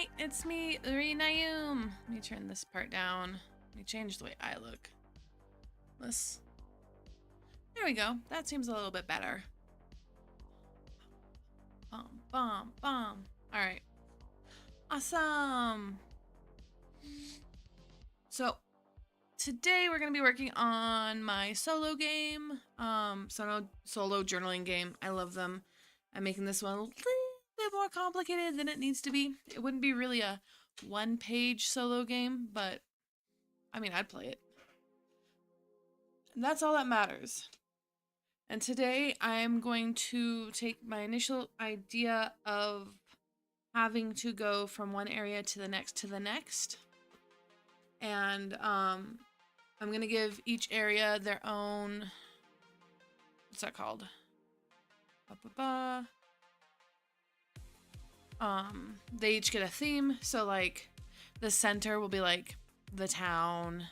Hi, it's me, Naum. Let me turn this part down. Let me change the way I look. This. There we go. That seems a little bit better. Bomb. All right. Awesome. So today we're gonna be working on my solo game, solo journaling game. I love them. I'm making this one a little bit more complicated than it needs to be. It wouldn't be really a one-page solo game, but I mean, I'd play it. And that's all that matters. And today I'm going to take my initial idea of having to go from one area to the next. And I'm going to give each area their own, what's that called? They each get a theme. So like the center will be like the town.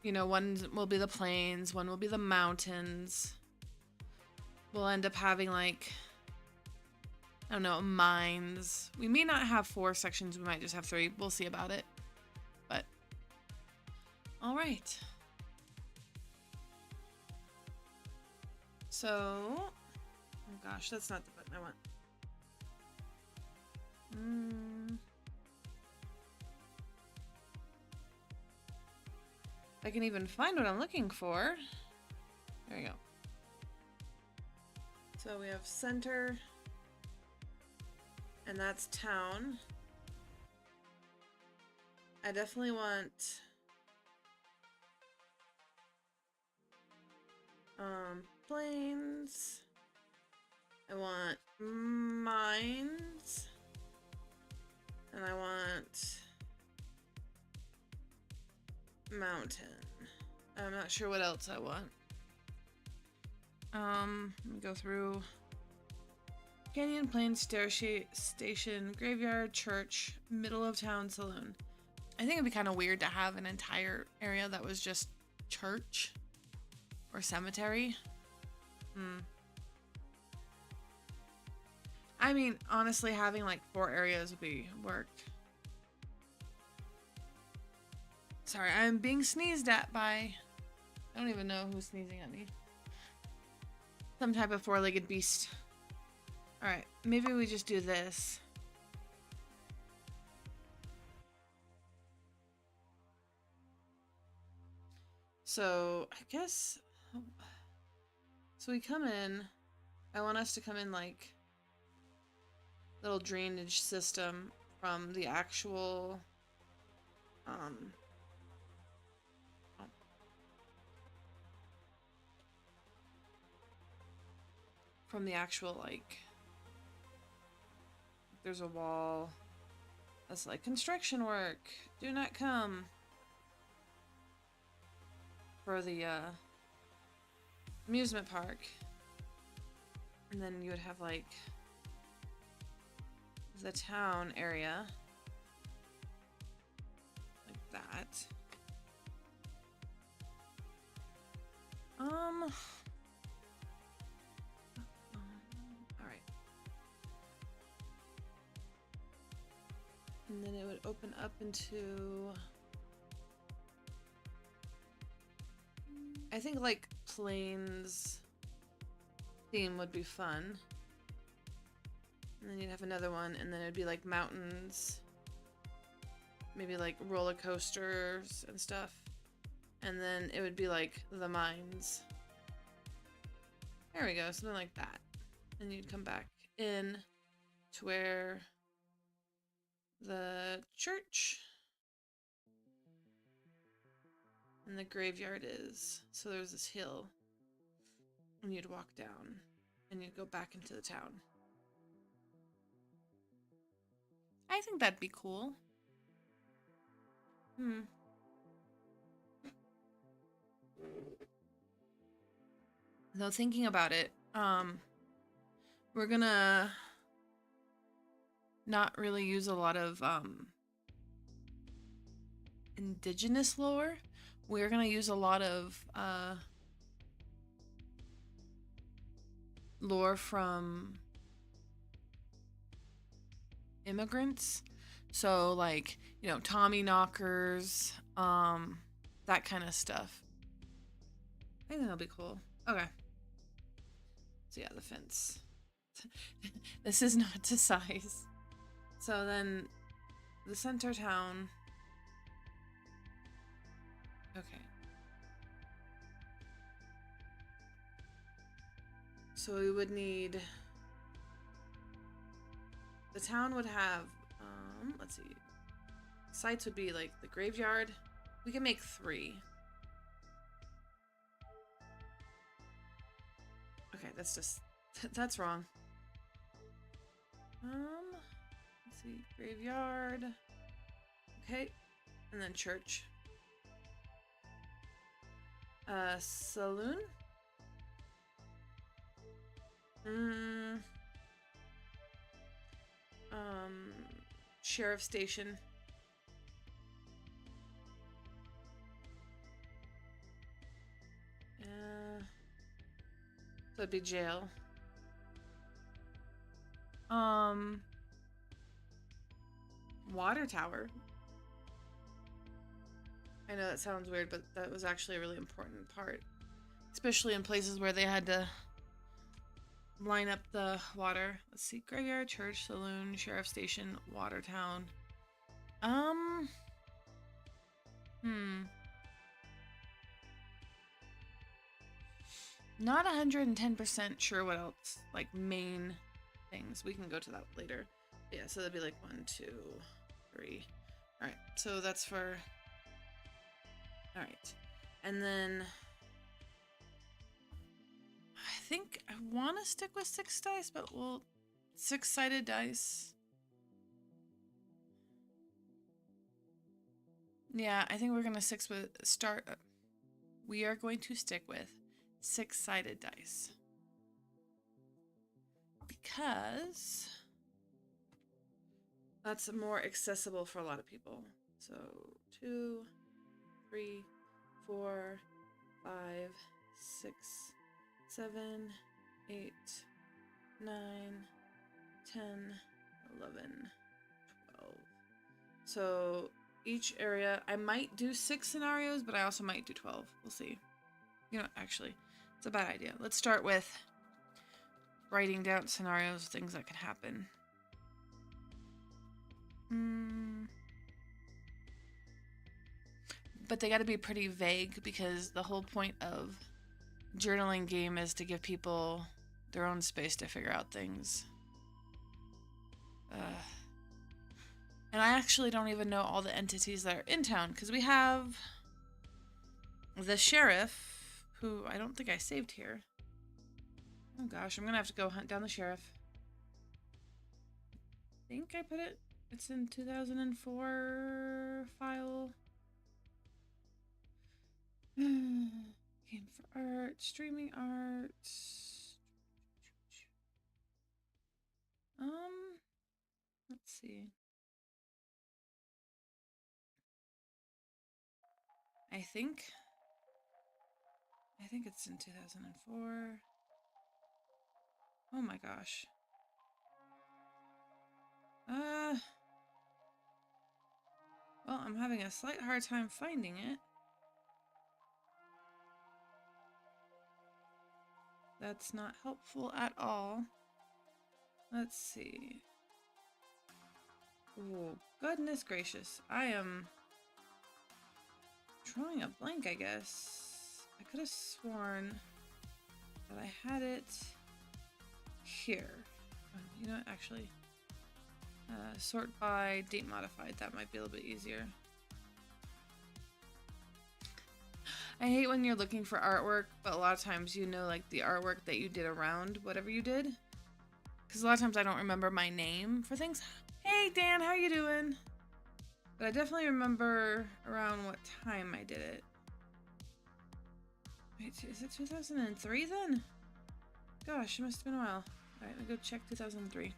You know, one will be the plains, one will be the mountains. We'll end up having like, I don't know, mines. We may not have 4 sections, we might just have 3. We'll see about it. But, all right. So, oh gosh, that's not the button I want. I can even find what I'm looking for. There we go. So we have center, and that's town. I definitely want plains. I want mines, and I want mountain. I'm not sure what else I want. Let me go through canyon, plain, station, graveyard, church, middle of town, saloon. I think it'd be kind of weird to have an entire area that was just church or cemetery. I mean, honestly, having like 4 areas would be work. Sorry, I'm being sneezed at by, I don't even know who's sneezing at me. Some type of 4-legged beast. Alright, maybe we just do this. So, I guess, so we come in, I want us to come in like little drainage system from the actual, like, there's a wall that's like construction work, do not come, for the amusement park. And then you would have like the town area like that. And then it would open up into, I think like plains theme would be fun. And then you'd have another one, and then it'd be like mountains, maybe like roller coasters and stuff. And then it would be like the mines. There we go, something like that. And you'd come back in to where the church and the graveyard is. So there's this hill, and you'd walk down, and you'd go back into the town. I think that'd be cool. Though thinking about it, we're gonna not really use a lot of indigenous lore. We're gonna use a lot of lore from immigrants. So like, you know, Tommy knockers, that kind of stuff. I think that'll be cool. Okay. So yeah, the fence. This is not to size. So then the center town. Okay. So we would need, the town would have, let's see, sites would be like the graveyard. We can make 3. Okay, that's just, that's wrong. Let's see, graveyard. Okay, and then church. Saloon. Sheriff station. So it'd be jail. Water tower. I know that sounds weird, but that was actually a really important part. Especially in places where they had to line up the water. Let's see. Graveyard, church, saloon, sheriff station, water town. Not 110% sure what else, like main things. We can go to that later. Yeah, so that'd be like 1, 2, 3. Alright, so that's for... Alright. And then... I think I want to stick with 6 dice, but we'll... 6-sided dice. Yeah, I think we're going to we are going to stick with 6-sided dice. Because that's more accessible for a lot of people. So 2, 3, 4, 5, 6, 7, 8, 9, 10, 11, 12. So each area, I might do 6 scenarios, but I also might do 12. We'll see. You know, actually, it's a bad idea. Let's start with writing down scenarios, things that can happen. But they got to be pretty vague because the whole point of journaling game is to give people their own space to figure out things. And I actually don't even know all the entities that are in town because we have the sheriff, who I don't think I saved here. Oh gosh, I'm gonna have to go hunt down the sheriff. I think I put it, it's in 2004 file. Game for art, streaming art. Let's see. I think it's in 2004. Oh my gosh. Well, I'm having a slight hard time finding it. That's not helpful at all. Let's see. Oh, goodness gracious. I am drawing a blank, I guess. I could have sworn that I had it here. You know what, actually. Sort by date modified. That might be a little bit easier. I hate when you're looking for artwork, but a lot of times you know like the artwork that you did around whatever you did. Because a lot of times I don't remember my name for things. Hey Dan, how you doing? But I definitely remember around what time I did it. Wait, is it 2003 then? Gosh, it must have been a while. Alright, let me go check 2003.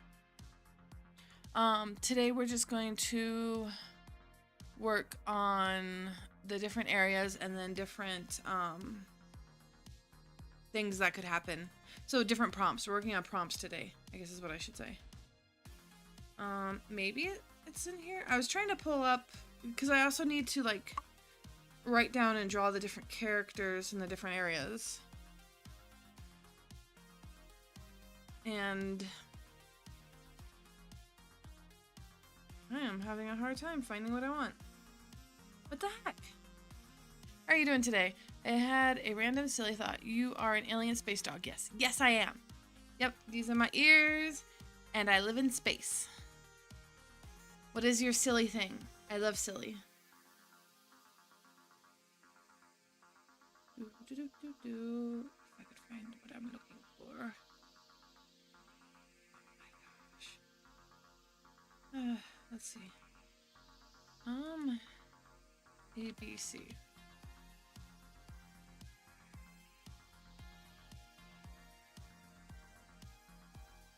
Today we're just going to work on the different areas and then different things that could happen. So different prompts. We're working on prompts today, I guess is what I should say. Maybe it's in here. I was trying to pull up because I also need to like write down and draw the different characters in the different areas. And I am having a hard time finding what I want. What the heck? How are you doing today? I had a random silly thought. You are an alien space dog. Yes. Yes, I am. Yep, these are my ears, and I live in space. What is your silly thing? I love silly. If I could find what I'm looking for. Oh my gosh. Let's see. ABC.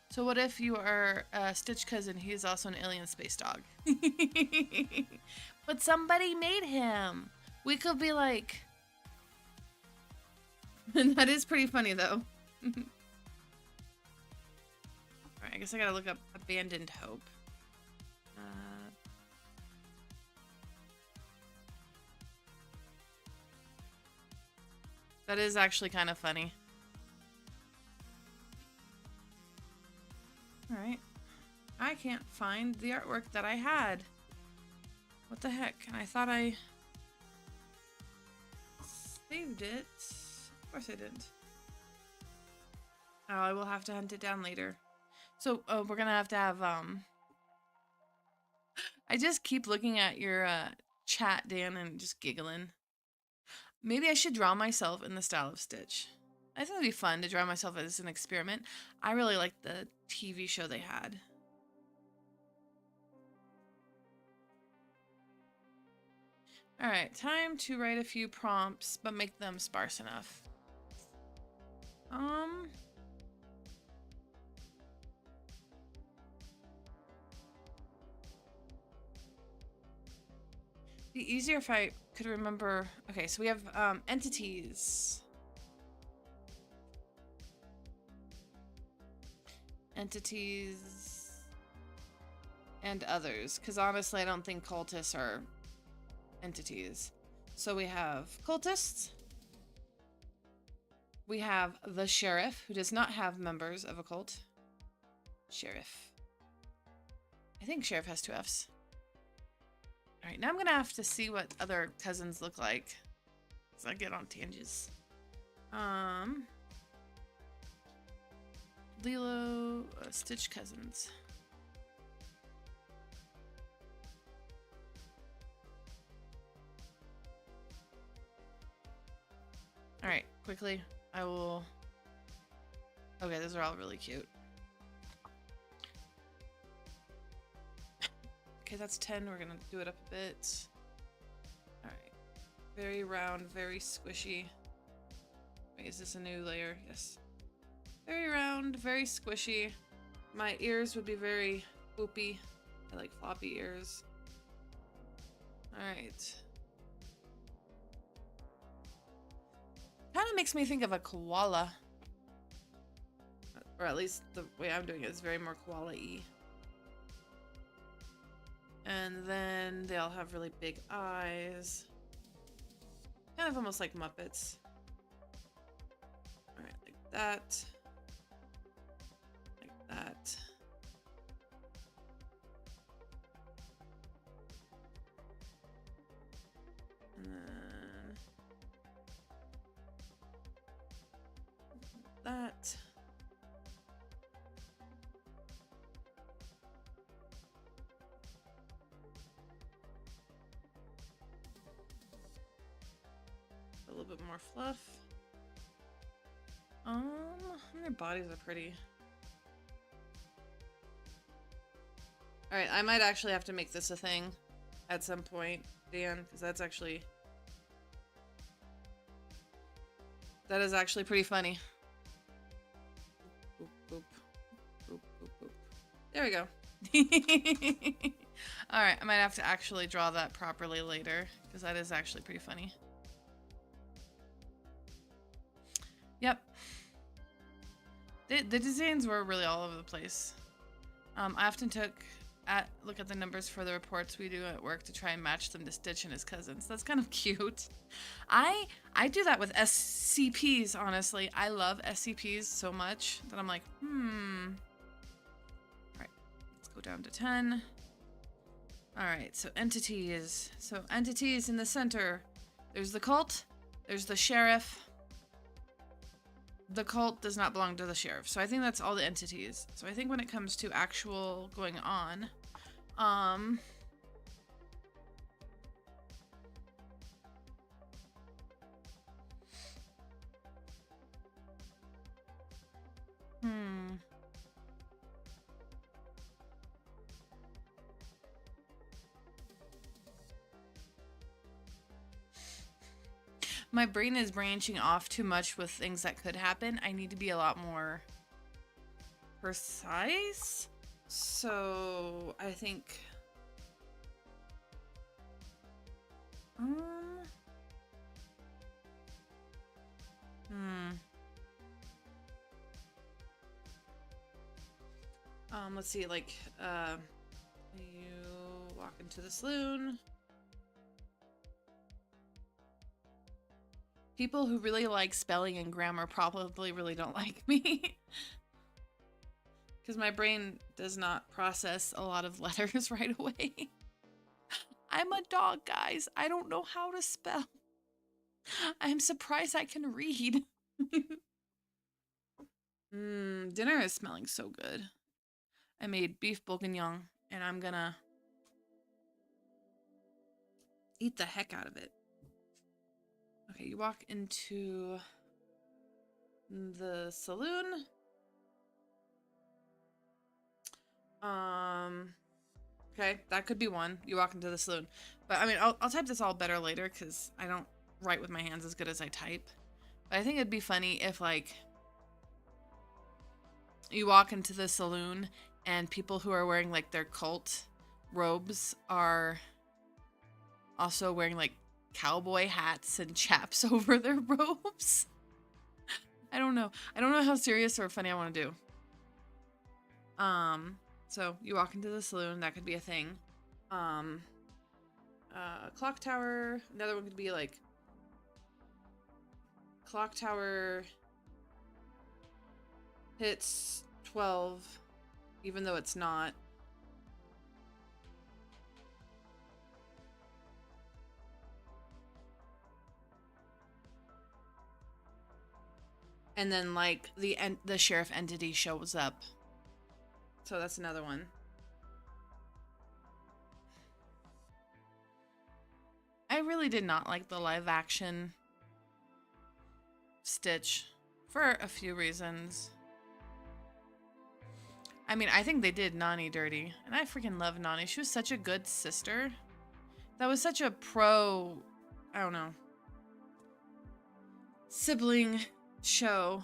So what if you are Stitch cousin? He's also an alien space dog. But somebody made him. We could be like... That is pretty funny though. Alright, I guess I gotta look up Abandoned Hope. That is actually kind of funny. Alright. I can't find the artwork that I had. What the heck? I thought I saved it. Of course I didn't. Oh, I will have to hunt it down later. So, we're gonna have to have, I just keep looking at your, chat, Dan, and just giggling. Maybe I should draw myself in the style of Stitch. I think it'd be fun to draw myself as an experiment. I really liked the TV show they had. Alright, time to write a few prompts, but make them sparse enough. Be easier if I could remember. Okay, so we have entities. Entities and others, because honestly I don't think cultists are entities. So we have cultists. We have the sheriff, who does not have members of a cult. Sheriff. I think sheriff has 2 Fs. Alright, now I'm gonna have to see what other cousins look like, because I get on tangents. Lilo, Stitch cousins. Alright, quickly, I will... Okay, those are all really cute. Okay, that's 10. We're gonna do it up a bit. Alright. Very round, very squishy. Wait, is this a new layer? Yes. Very round, very squishy. My ears would be very boopy. I like floppy ears. Alright. Kind of makes me think of a koala. Or at least the way I'm doing it is very more koala-y. And then they all have really big eyes. Kind of almost like Muppets. Alright, like that. Like that. And then... that. A little bit more fluff. Their bodies are pretty. Alright, I might actually have to make this a thing at some point, Dan, because that's actually... That is actually pretty funny. Boop, boop. Boop, boop, boop. There we go. Alright, I might have to actually draw that properly later, because that is actually pretty funny. Yep. The designs were really all over the place. I often took look at the numbers for the reports we do at work to try and match them to Stitch and his cousins. That's kind of cute. I do that with SCPs, honestly. I love SCPs so much that I'm like, All right, let's go down to 10. All right, so entities. So entities in the center. There's the cult. There's the sheriff. The cult does not belong to the sheriff. So I think that's all the entities. So I think when it comes to actual going on, my brain is branching off too much with things that could happen. I need to be a lot more precise. So I think let's see, like you walk into the saloon. People who really like spelling and grammar probably really don't like me. Because my brain does not process a lot of letters right away. I'm a dog, guys. I don't know how to spell. I'm surprised I can read. Dinner is smelling so good. I made beef bourguignon, and I'm gonna eat the heck out of it. Okay, you walk into the saloon. Okay, that could be one. You walk into the saloon. But I mean, I'll type this all better later because I don't write with my hands as good as I type. But I think it'd be funny if, like, you walk into the saloon and people who are wearing, like, their cult robes are also wearing, like, cowboy hats and chaps over their robes. I don't know. I don't know how serious or funny I want to do. So you walk into the saloon, that could be a thing. Clock tower, another one could be like clock tower hits 12, even though it's not. And then, like, the sheriff entity shows up. So that's another one. I really did not like the live action Stitch for a few reasons. I mean, I think they did Nani dirty. And I freaking love Nani. She was such a good sister. That was such a pro, I don't know, sibling show.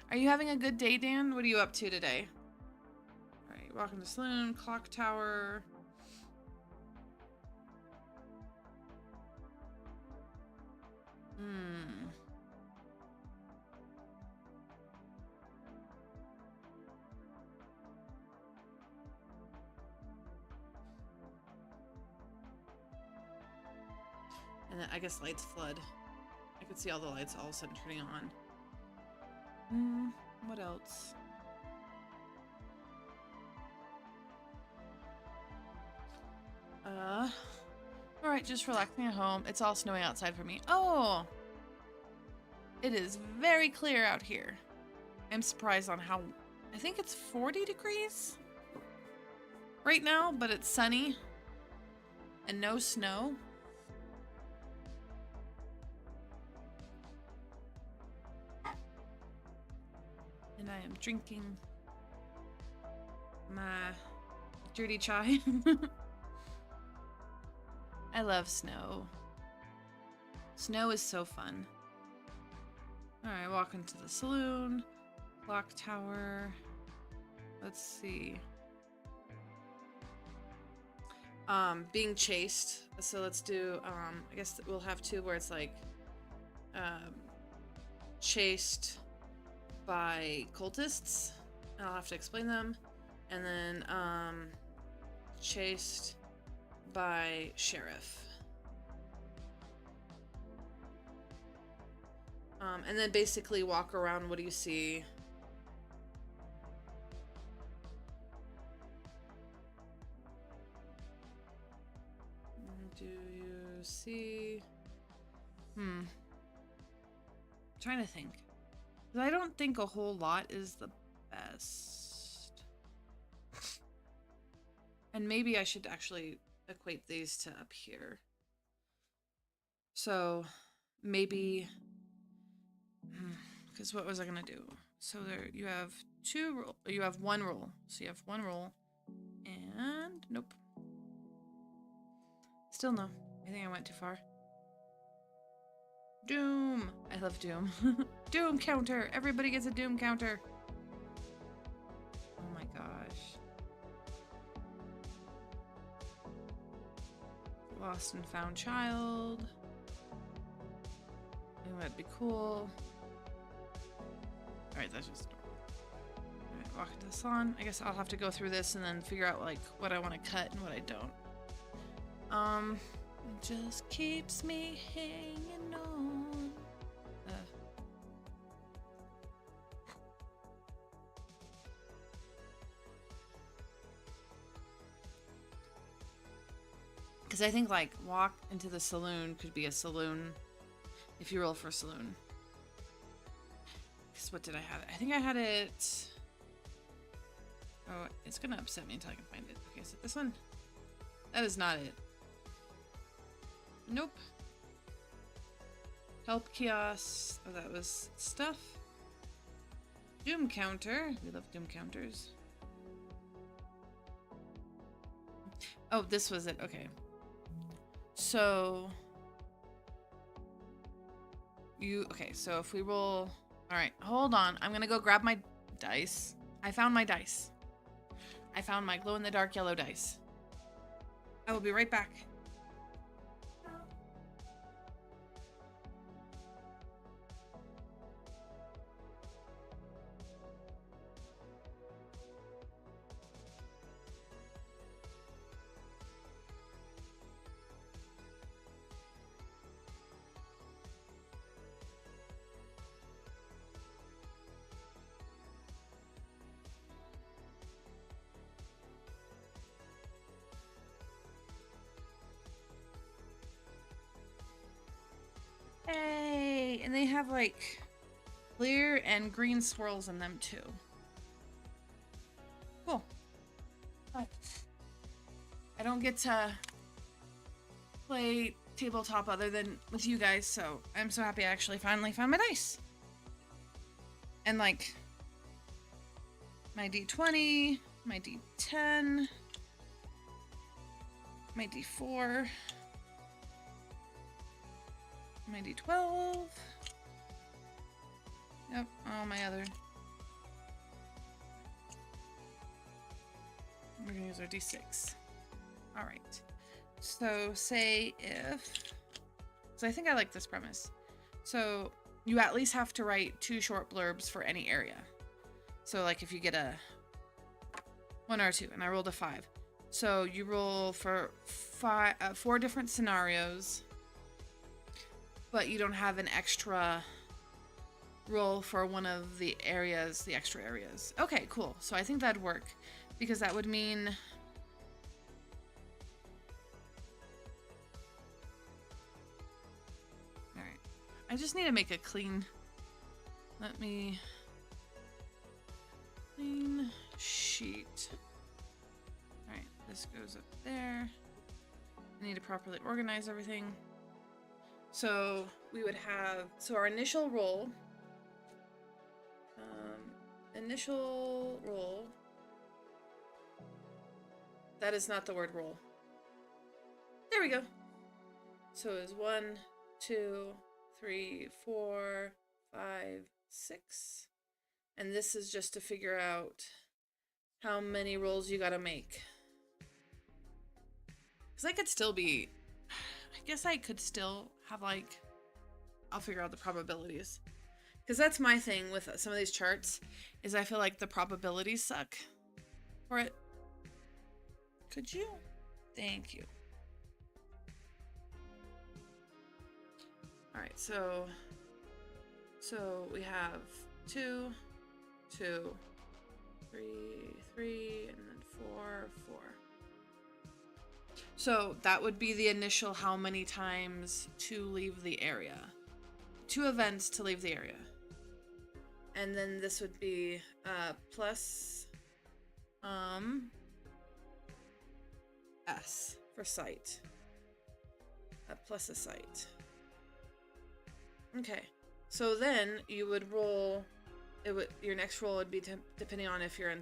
Are you having a good day, Dan? What are you up to today? All right, walking to the saloon, clock tower. And then I guess lights flood. I could see all the lights all of a sudden turning on. What else? Alright, just relaxing at home. It's all snowing outside for me. Oh! It is very clear out here. I'm surprised on how... I think it's 40 degrees right now, but it's sunny and no snow. And I am drinking my dirty chai. I love snow. Snow is so fun. Alright, walk into the saloon. Clock tower. Let's see. Being chased. So let's do, I guess we'll have two where it's like, chased by cultists. I'll have to explain them. And then chased by sheriff. And then basically walk around. What do you see? Do you see? Trying to think. I don't think a whole lot is the best. And maybe I should actually equate these to up here. So maybe, because what was I gonna do? So there you have you have one roll. So you have one roll, and nope. Still no. I think I went too far. Doom. I love Doom. Doom counter. Everybody gets a Doom counter. Oh my gosh. Lost and found child. I think that'd be cool. Alright, that's just alright, walk into the salon. I guess I'll have to go through this and then figure out like what I want to cut and what I don't. It just keeps me hanging on. Because I think like walk into the saloon could be a saloon if you roll for saloon. Because what did I have? I think I had it. Oh, it's gonna upset me until I can find it. Okay, so this one. That is not it. Nope. Help kiosk. Oh, that was stuff. Doom counter. We love doom counters. Oh, this was it. Okay. So okay, so if we roll, all right, hold on. I'm gonna go grab my dice. I found my dice. I found my glow in the dark yellow dice. I will be right back. Hey, and they have like clear and green swirls in them too. Cool. I don't get to play tabletop other than with you guys, so I'm so happy I actually finally found my dice. And like my D20, my D10, my D4, my D12. Yep, all my other. We're gonna use our D6. All right. So say if, so I think I like this premise. So you at least have to write 2 short blurbs for any area. So like if you get a 1 or a 2, and I rolled a 5. So you roll for 4 different scenarios, but you don't have an extra roll for one of the areas, the extra areas. Okay, cool. So I think that'd work, because that would mean all right. I just need to make a clean, let me clean sheet. All right, this goes up there. I need to properly organize everything. So we would have, so our initial roll, that is not the word roll. There we go. So it's 1, 2, 3, 4, 5, 6. And this is just to figure out how many rolls you gotta make. Because I could still be, I guess I could still have like, I'll figure out the probabilities. Because that's my thing with some of these charts, is I feel like the probabilities suck. for it? Could you? Thank you. All right, so we have 2, 2, 3, 3, and then 4, 4. So that would be the initial how many times to leave the area. 2 events to leave the area. And then this would be plus S for sight. Plus a sight. Okay. So then you would roll, your next roll would be depending on if you're in,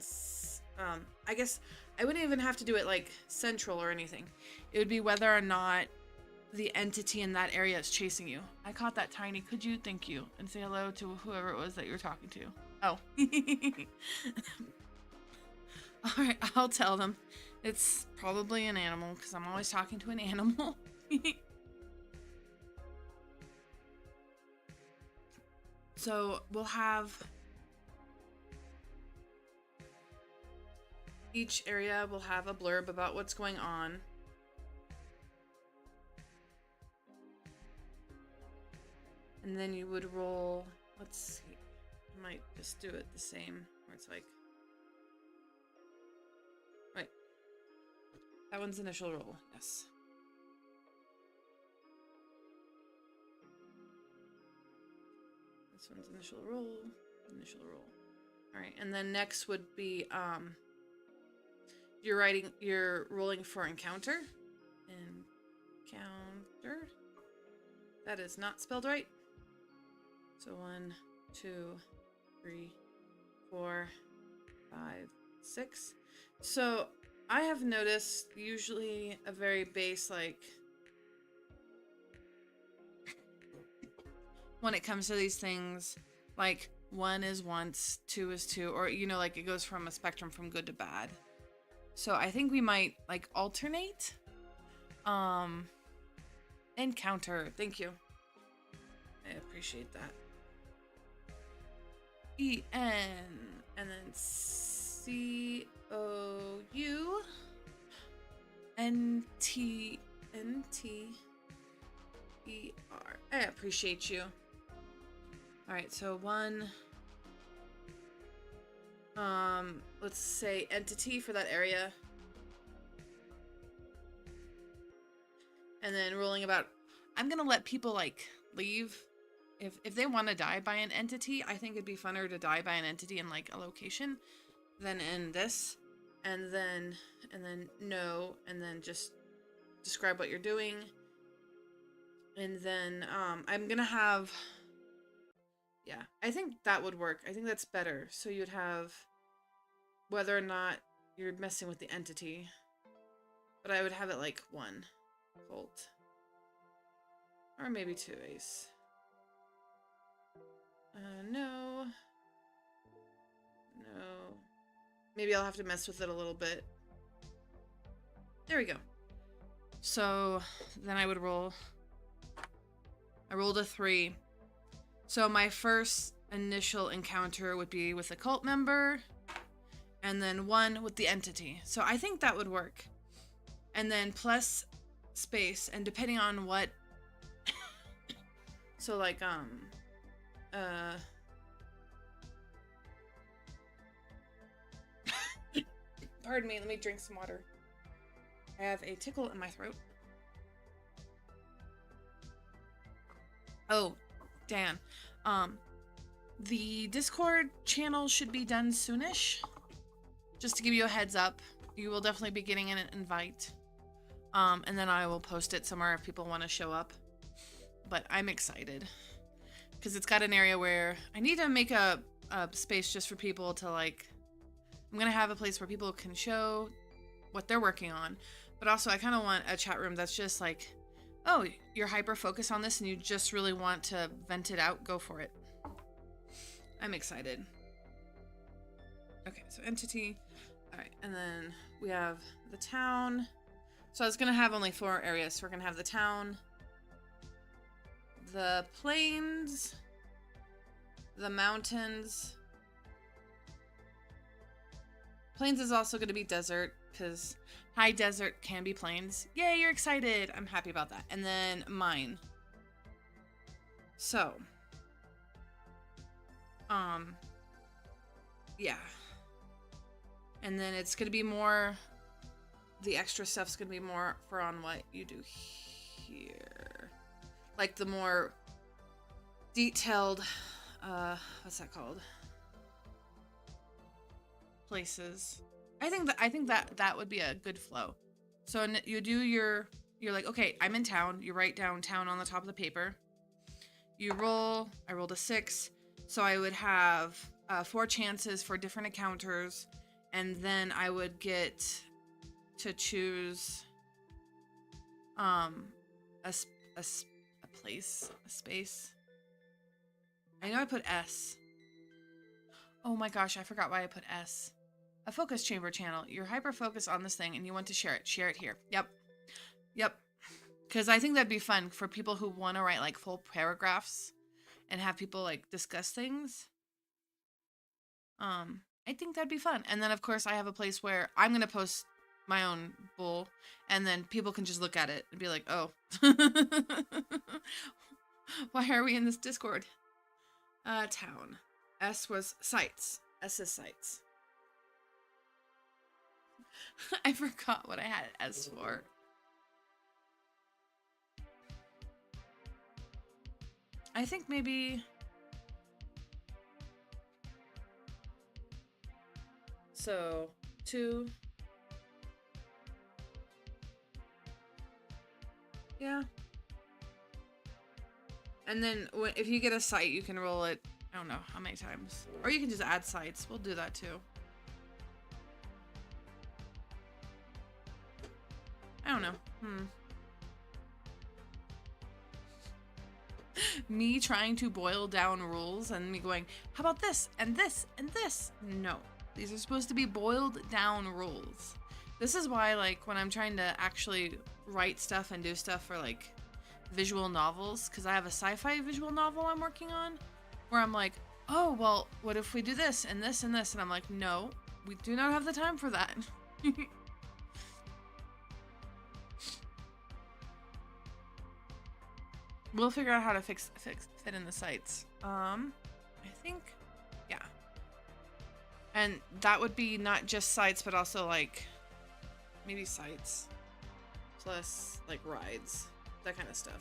I guess I wouldn't even have to do it like central or anything. It would be whether or not the entity in that area is chasing you. I caught that, Tiny. Could you? Thank you. And say hello to whoever it was that you were talking to. Oh. Alright, I'll tell them. It's probably an animal because I'm always talking to an animal. So we'll have each area will have a blurb about what's going on. And then you would roll, let's see, I might just do it the same, where it's like, right, that one's initial roll, yes. This one's initial roll. All right, and then next would be, you're rolling for encounter. Encounter. That is not spelled right. So 1, 2, 3, 4, 5, 6. So I have noticed usually a very base, like, when it comes to these things, like 1 is once, 2 is 2, or, you know, like it goes from a spectrum from good to bad. So I think we might like alternate. Encounter. Thank you. I appreciate that. E-N and then C-O-U N-T-N-T-E-R. I appreciate you. Alright, so 1, let's say entity for that area. And then rolling about, I'm gonna let people like leave. If they want to die by an entity, I think it'd be funner to die by an entity in like a location than in this. And then no, and then just describe what you're doing. And then I'm gonna have, yeah, I think that would work. I think that's better. So you'd have whether or not you're messing with the entity. But I would have it like 1 Colt. Or maybe 2 Ace. No. No. Maybe I'll have to mess with it a little bit. There we go. So then I would roll. I rolled a 3. So my first initial encounter would be with a cult member. And then 1 with the entity. So I think that would work. And then plus space. And depending on what... so like, pardon me, let me drink some water. I have a tickle in my throat. Oh, Dan. The Discord channel should be done soonish. Just to give you a heads up. You will definitely be getting an invite. And then I will post it somewhere if people want to show up. But I'm excited. Because it's got an area where I need to make a space just for people to like... I'm going to have a place where people can show what they're working on. But also I kind of want a chat room that's just like, oh, you're hyper-focused on this and you just really want to vent it out, go for it. I'm excited. Okay, so entity. Alright, and then we have the town. So I was going to have only 4 areas. So we're going to have the town, the plains, the mountains, Plains is also going to be desert because high desert can be plains. Yay, you're excited. I'm happy about that. And then mine. So, yeah. And then it's going to be more, the extra stuff's going to be more for on what you do here. Like the more detailed, what's that called? Places. I think that would be a good flow. So you do you're like, okay, I'm in town. You write down town on the top of the paper. You roll. I rolled a 6. So I would have 4 chances for different encounters. And then I would get to choose a place, a space. I know I put S. Oh my gosh, I forgot why I put S. A focus chamber channel. You're hyper-focused on this thing and you want to share it. Share it here. Yep. Yep. Because I think that'd be fun for people who want to write like full paragraphs and have people like discuss things. I think that'd be fun. And then of course I have a place where I'm going to post my own bull and then people can just look at it and be like, oh, why are we in this Discord? Town. S was sites. S is sites. I forgot what I had S for. I think maybe... So, 2. Yeah. And then if you get a site, you can roll it, I don't know how many times. Or you can just add sites. We'll do that too. I don't know. Me trying to boil down rules and me going, how about this and this and this? No. These are supposed to be boiled down rules. This is why, like, when I'm trying to actually write stuff and do stuff for, like, visual novels, because I have a sci-fi visual novel I'm working on, where I'm like, oh, well, what if we do this and this and this? And I'm like, no, we do not have the time for that. We'll figure out how to fit in the sites. I think, yeah. And that would be not just sites, but also like maybe sites plus like rides, that kind of stuff.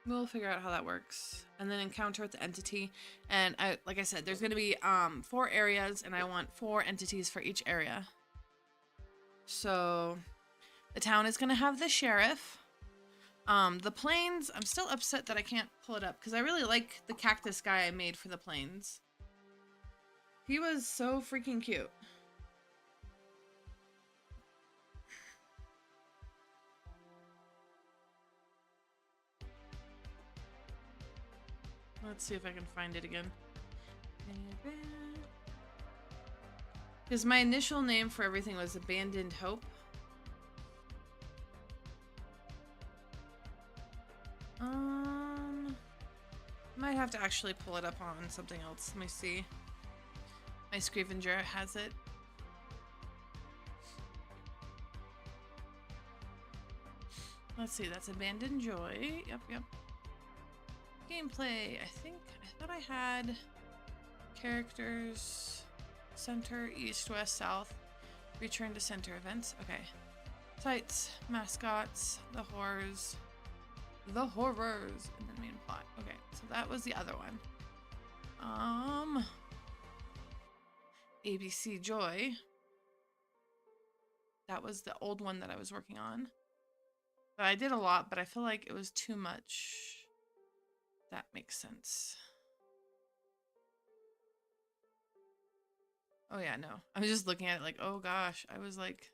We'll figure out how that works. And then encounter with the entity. And like I said, there's going to be 4 areas and I want 4 entities for each area. So the town is going to have the sheriff. The plains, I'm still upset that I can't pull it up because I really like the cactus guy I made for the plains. He was so freaking cute. Let's see if I can find it again. Because my initial name for everything was Abandoned Hope. Might have to actually pull it up on something else. Let me see. My Scrivenger has it. Let's see, that's Abandoned Joy. Yep. Gameplay, I thought I had characters, center, east, west, south, return to center events. Okay. Sites, mascots, the horrors, and then main plot. Okay, so that was the other one. ABC Joy. That was the old one that I was working on. But I did a lot, but I feel like it was too much. That makes sense. Oh yeah, no. I'm just looking at it like, oh gosh. I was like,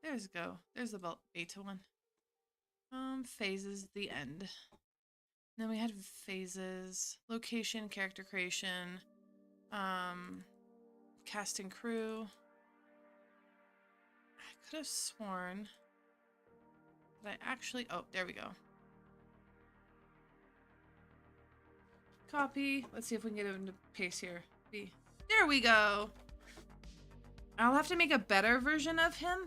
there's go. There's the beta one. Phases, the end. Then we had phases, location, character creation, cast and crew. I could have sworn that I actually, oh, there we go. Copy. Let's see if we can get it into paste here. B. There we go. I'll have to make a better version of him.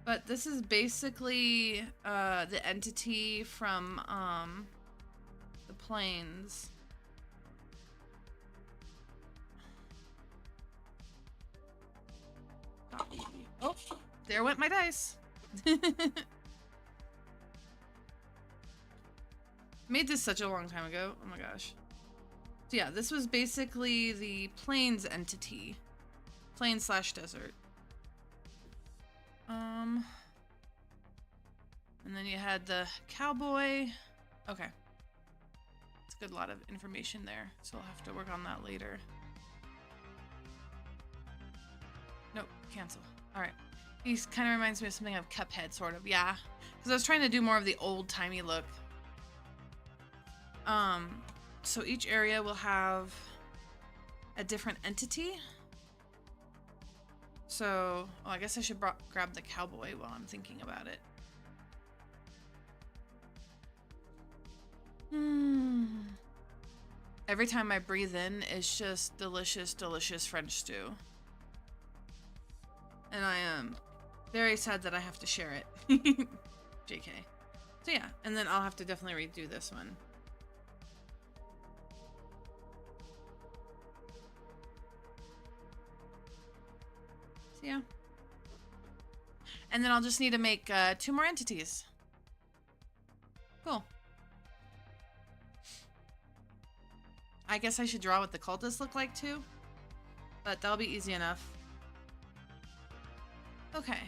But this is basically the entity from the plains. Copy. Oh, there went my dice. Made this such a long time ago. Oh my gosh. So yeah, this was basically the plains entity. Plain/desert. And then you had the cowboy. Okay. It's a good lot of information there, so I'll have to work on that later. Nope, cancel. Alright. He kind of reminds me of something of Cuphead, sort of. Yeah. Because I was trying to do more of the old-timey look. So each area will have a different entity. So, oh, I guess I should grab the cowboy while I'm thinking about it. Every time I breathe in, it's just delicious, delicious French stew. And I am very sad that I have to share it. JK. So yeah, and then I'll have to definitely redo this one. So yeah. And then I'll just need to make 2 more entities. Cool. I guess I should draw what the cultists look like too. But that'll be easy enough. Okay.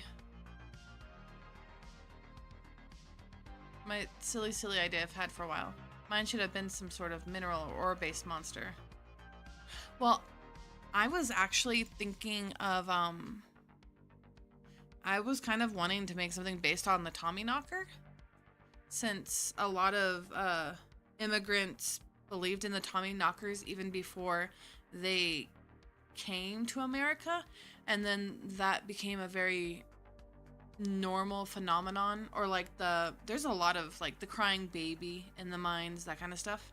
My silly idea I've had for a while. Mine should have been some sort of mineral or ore-based monster. Well, I was actually thinking of, I was kind of wanting to make something based on the Tommyknocker. Since a lot of, immigrants believed in the Tommyknockers even before they came to America. And then that became a very normal phenomenon, or like there's a lot of like the crying baby in the mines, that kind of stuff.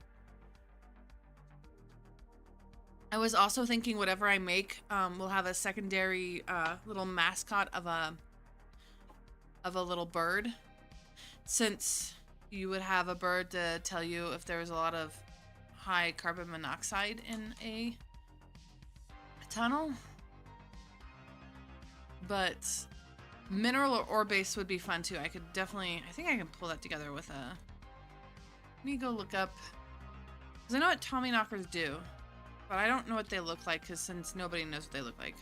I was also thinking whatever I make will have a secondary little mascot of a little bird, since you would have a bird to tell you if there was a lot of high carbon monoxide in a tunnel. But mineral or ore base would be fun too. I could definitely, I think I can pull that together with a, let me go look up, because I know what Tommyknockers do, but I don't know what they look like, because since nobody knows what they look like.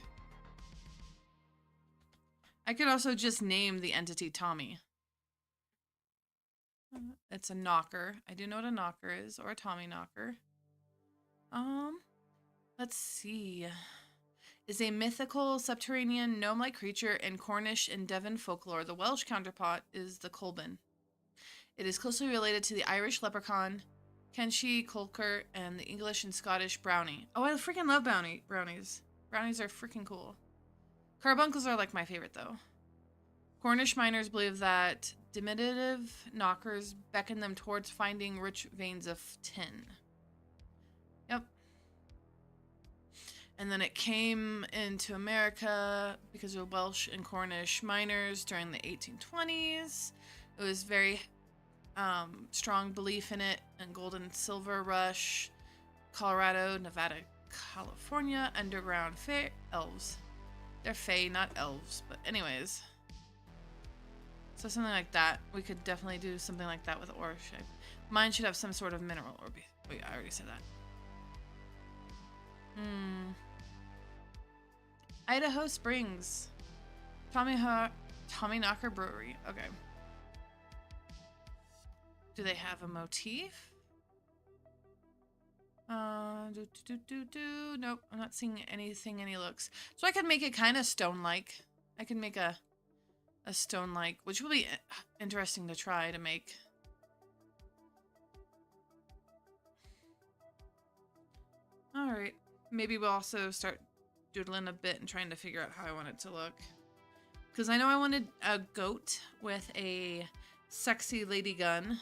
I could also just name the entity Tommy. It's a knocker. I do know what a knocker is, or a Tommyknocker. Let's see. Is a mythical subterranean gnome-like creature in Cornish and Devon folklore. The Welsh counterpart is the Colbin. It is closely related to the Irish leprechaun, Kenshi Colker, and the English and Scottish brownie. Oh, I freaking love brownies. Brownies are freaking cool. Carbuncles are like my favorite though. Cornish miners believe that diminutive knockers beckon them towards finding rich veins of tin. Yep. And then it came into America because of Welsh and Cornish miners during the 1820s. It was very strong belief in it, and gold and silver rush, Colorado, Nevada, California, underground elves. They're fae, not elves, but anyways. So something like that. We could definitely do something like that with ore shape. Mine should have some sort of mineral or wait, I already said that. Idaho Springs. Tommyknocker Brewery. Okay. Do they have a motif? Nope, I'm not seeing any looks. So I could make it kind of stone-like. I can make a stone-like, which will be interesting to try to make. Alright. Maybe we'll also start doodling a bit and trying to figure out how I want it to look. Because I know I wanted a goat with a sexy lady gun.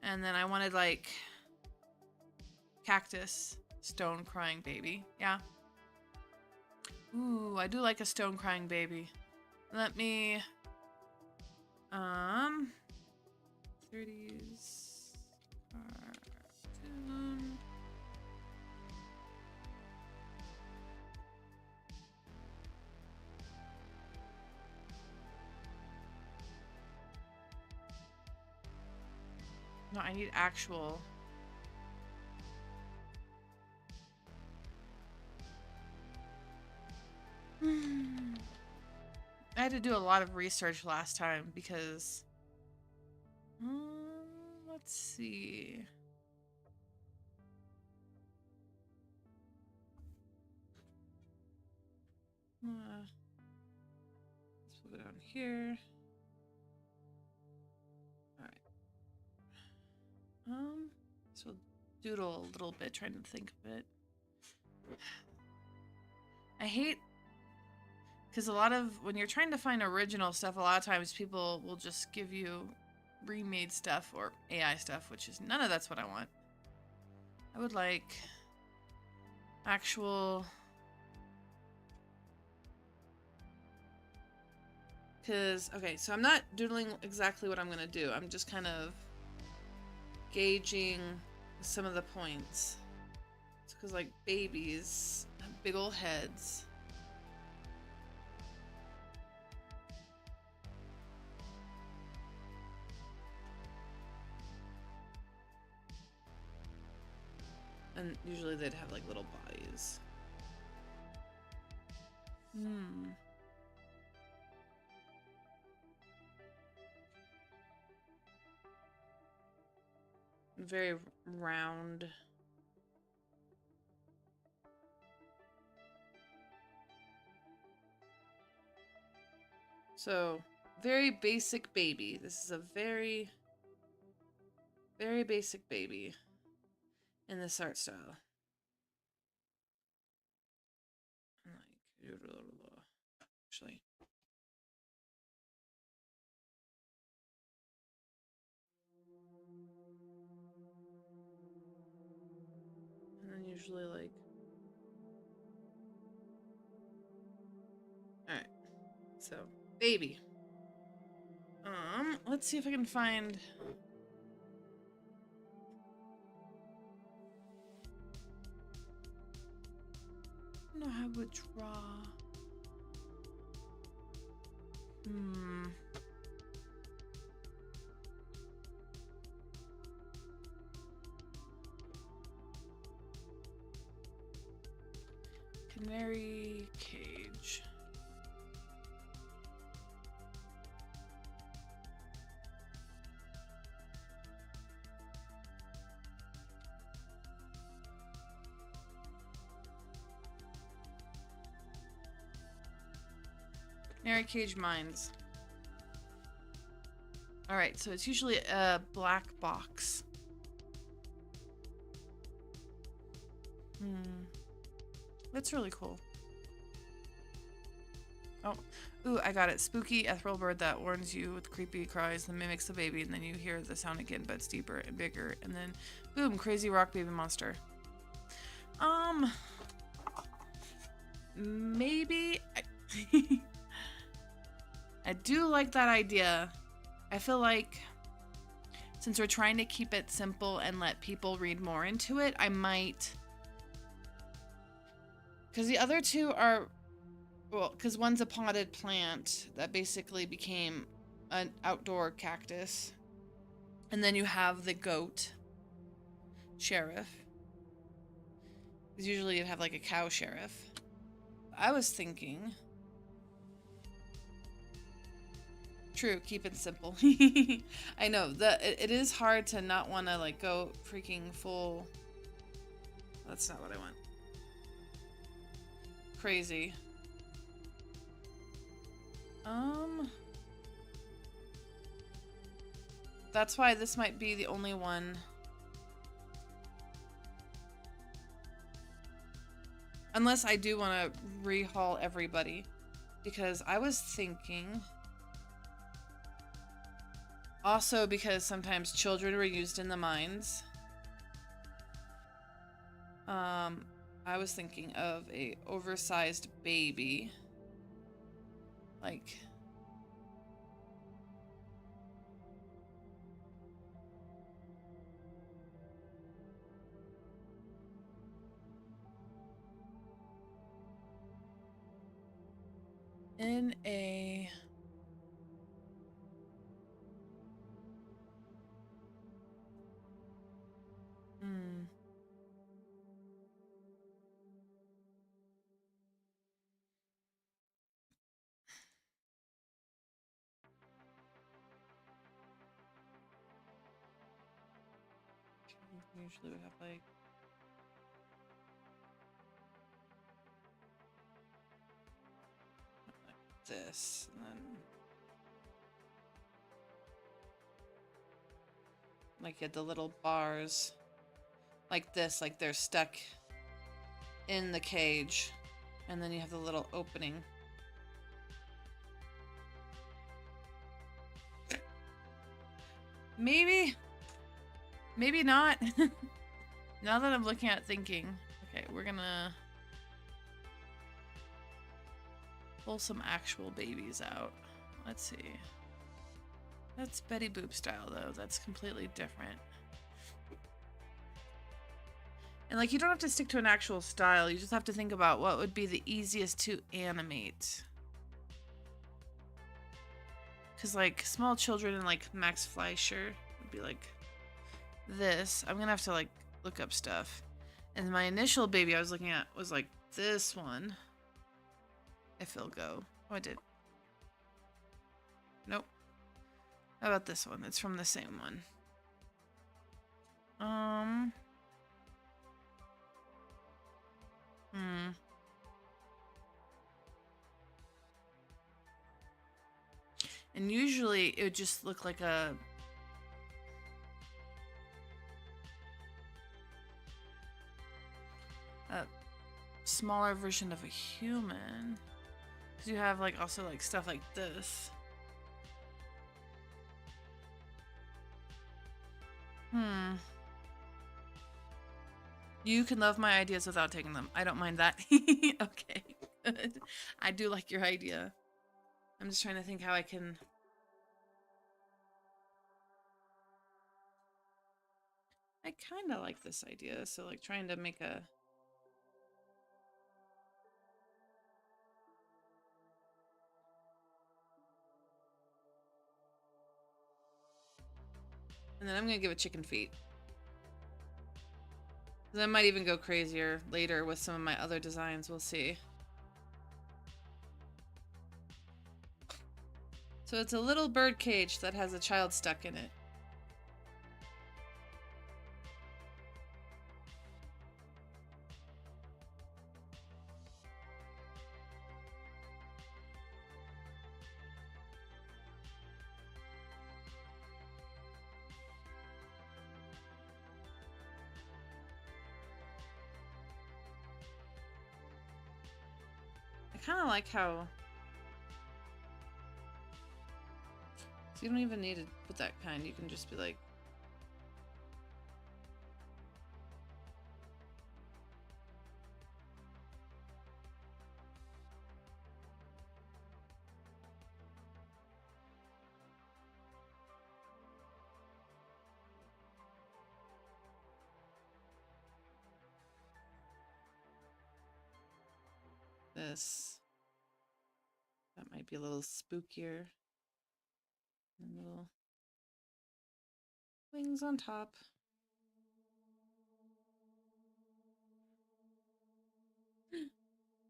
And then I wanted like Cactus. Stone crying baby. Yeah. Ooh, I do like a stone crying baby. Let me... 30s... cartoon... No, I need actual... I had to do a lot of research last time because... let's see... let's put it down here. Alright. So we'll doodle a little bit, trying to think of it. I hate... because a lot of... when you're trying to find original stuff, a lot of times people will just give you remade stuff or AI stuff, which is... none of that's what I want. I would like... actual... because... okay, so I'm not doodling exactly what I'm going to do. I'm just kind of gauging some of the points. It's because, like, babies have big old heads. And usually they'd have, like, little bodies. Very round. So, very basic baby. This is a very, very basic baby in this art style. Like, actually. And then usually, like... alright. So, baby. Let's see if I can find... I don't know how to draw. Canary cage. Canary cage mines. Alright, so it's usually a black box. That's really cool. Oh, ooh, I got it. Spooky ethereal bird that warns you with creepy cries, then mimics the baby, and then you hear the sound again, but it's deeper and bigger, and then boom, crazy rock baby monster. Maybe I do like that idea. I feel like since we're trying to keep it simple and let people read more into it, I might... because the other two are... well, because one's a potted plant that basically became an outdoor cactus. And then you have the goat sheriff. Because usually you'd have like a cow sheriff. I was thinking... true, keep it simple. I know, it is hard to not want to like go freaking full... that's not what I want. Crazy. That's why this might be the only one. Unless I do want to rehaul everybody. Because I was thinking... also because sometimes children were used in the mines. I was thinking of a oversized baby. Like... in a... Usually would have like this, and then like you had the little bars like this, like they're stuck in the cage, and then you have the little opening. Maybe not. Now that I'm looking at thinking, okay, we're gonna pull some actual babies out. Let's see. That's Betty Boop style though. That's completely different. And like, you don't have to stick to an actual style. You just have to think about what would be the easiest to animate. Because like small children and like Max Fleischer would be like this. I'm gonna have to like look up stuff. And my initial baby I was looking at was like this one. If it'll go. Oh, I did. Nope. How about this one? It's from the same one. And usually it would just look like a smaller version of a human. Because you have like also like stuff like this. You can love my ideas without taking them. I don't mind that. Okay, good. I do like your idea. I'm just trying to think how I can... I kind of like this idea, so like trying to make a... And then I'm gonna give it chicken feet. I might even go crazier later with some of my other designs, we'll see. So it's a little bird cage that has a child stuck in it. I kind of like how... So you don't even need to put that kind, you can just be like... this. That might be a little spookier. And little wings on top.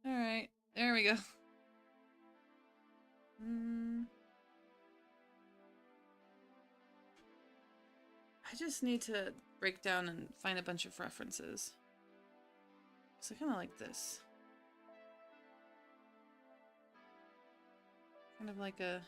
Alright, there we go. I just need to break down and find a bunch of references. So I kind of like this. Kind of like a...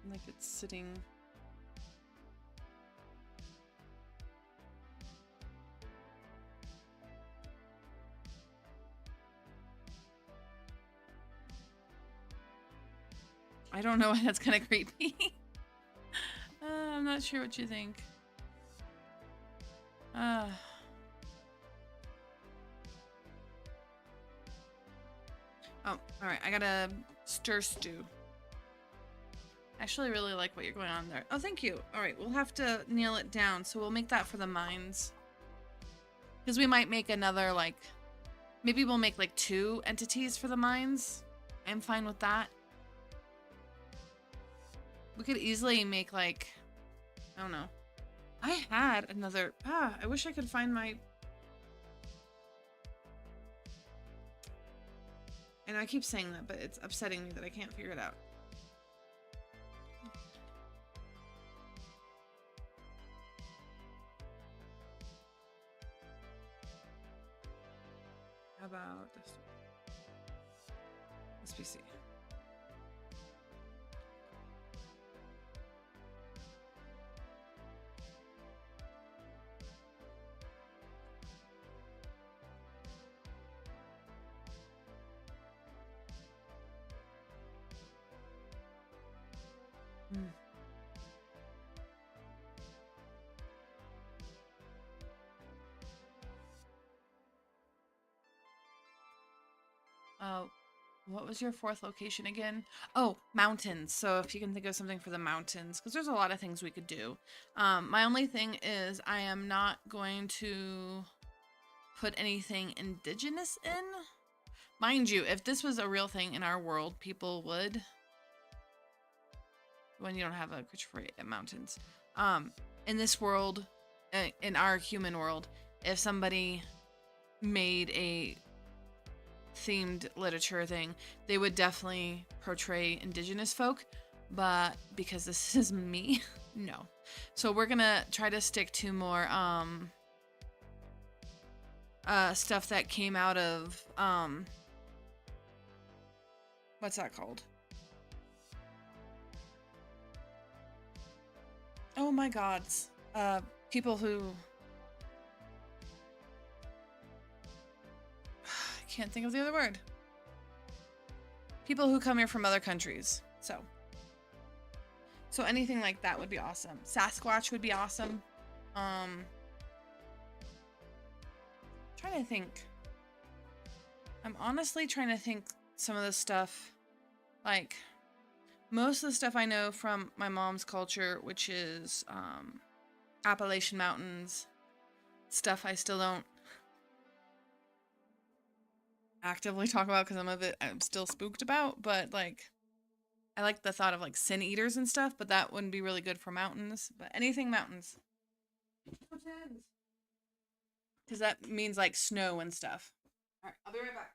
like it's sitting... I don't know why that's kind of creepy. I'm not sure what you think. Oh, alright. I gotta stir stew. I actually really like what you're going on there. Oh, thank you. Alright, we'll have to nail it down. So we'll make that for the mines. Because we might make another, like... Maybe we'll make, like, 2 entities for the mines. I'm fine with that. We could easily make, like... I don't know. I had another... I wish I could find my... I know I keep saying that, but it's upsetting me that I can't figure it out. How about this one? SPC. What was your 4th location again? Oh, mountains. So if you can think of something for the mountains, because there's a lot of things we could do. My only thing is I am not going to put anything indigenous in. Mind you, if this was a real thing in our world, people would. When you don't have a creature for mountains. In this world, in our human world, if somebody made a themed literature thing, they would definitely portray indigenous folk, but because this is me, no. So we're gonna try to stick to more stuff that came out of what's that called? Oh my gods. People who can't think of the other word. People who come here from other countries. So anything like that would be awesome. Sasquatch would be awesome. Trying to think. I'm honestly trying to think some of the stuff. Like, most of the stuff I know from my mom's culture, which is Appalachian Mountains. Stuff I still don't actively talk about because I'm still spooked about, but like I like the thought of like sin eaters and stuff, but that wouldn't be really good for mountains. But anything mountains, because that means like snow and stuff. All right, I'll be right back.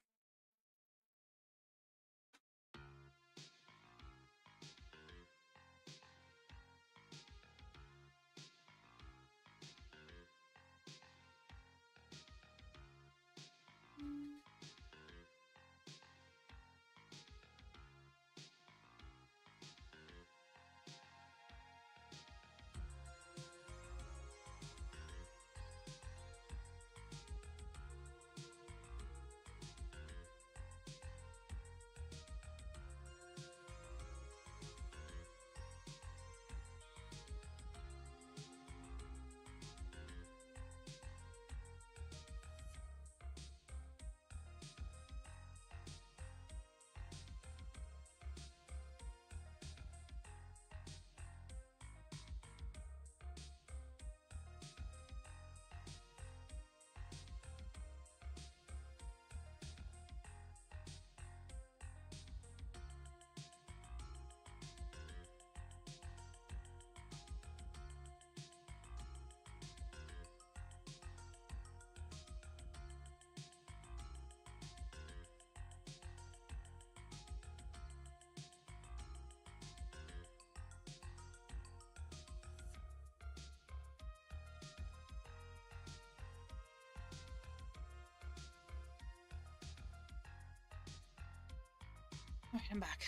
Okay, I'm back.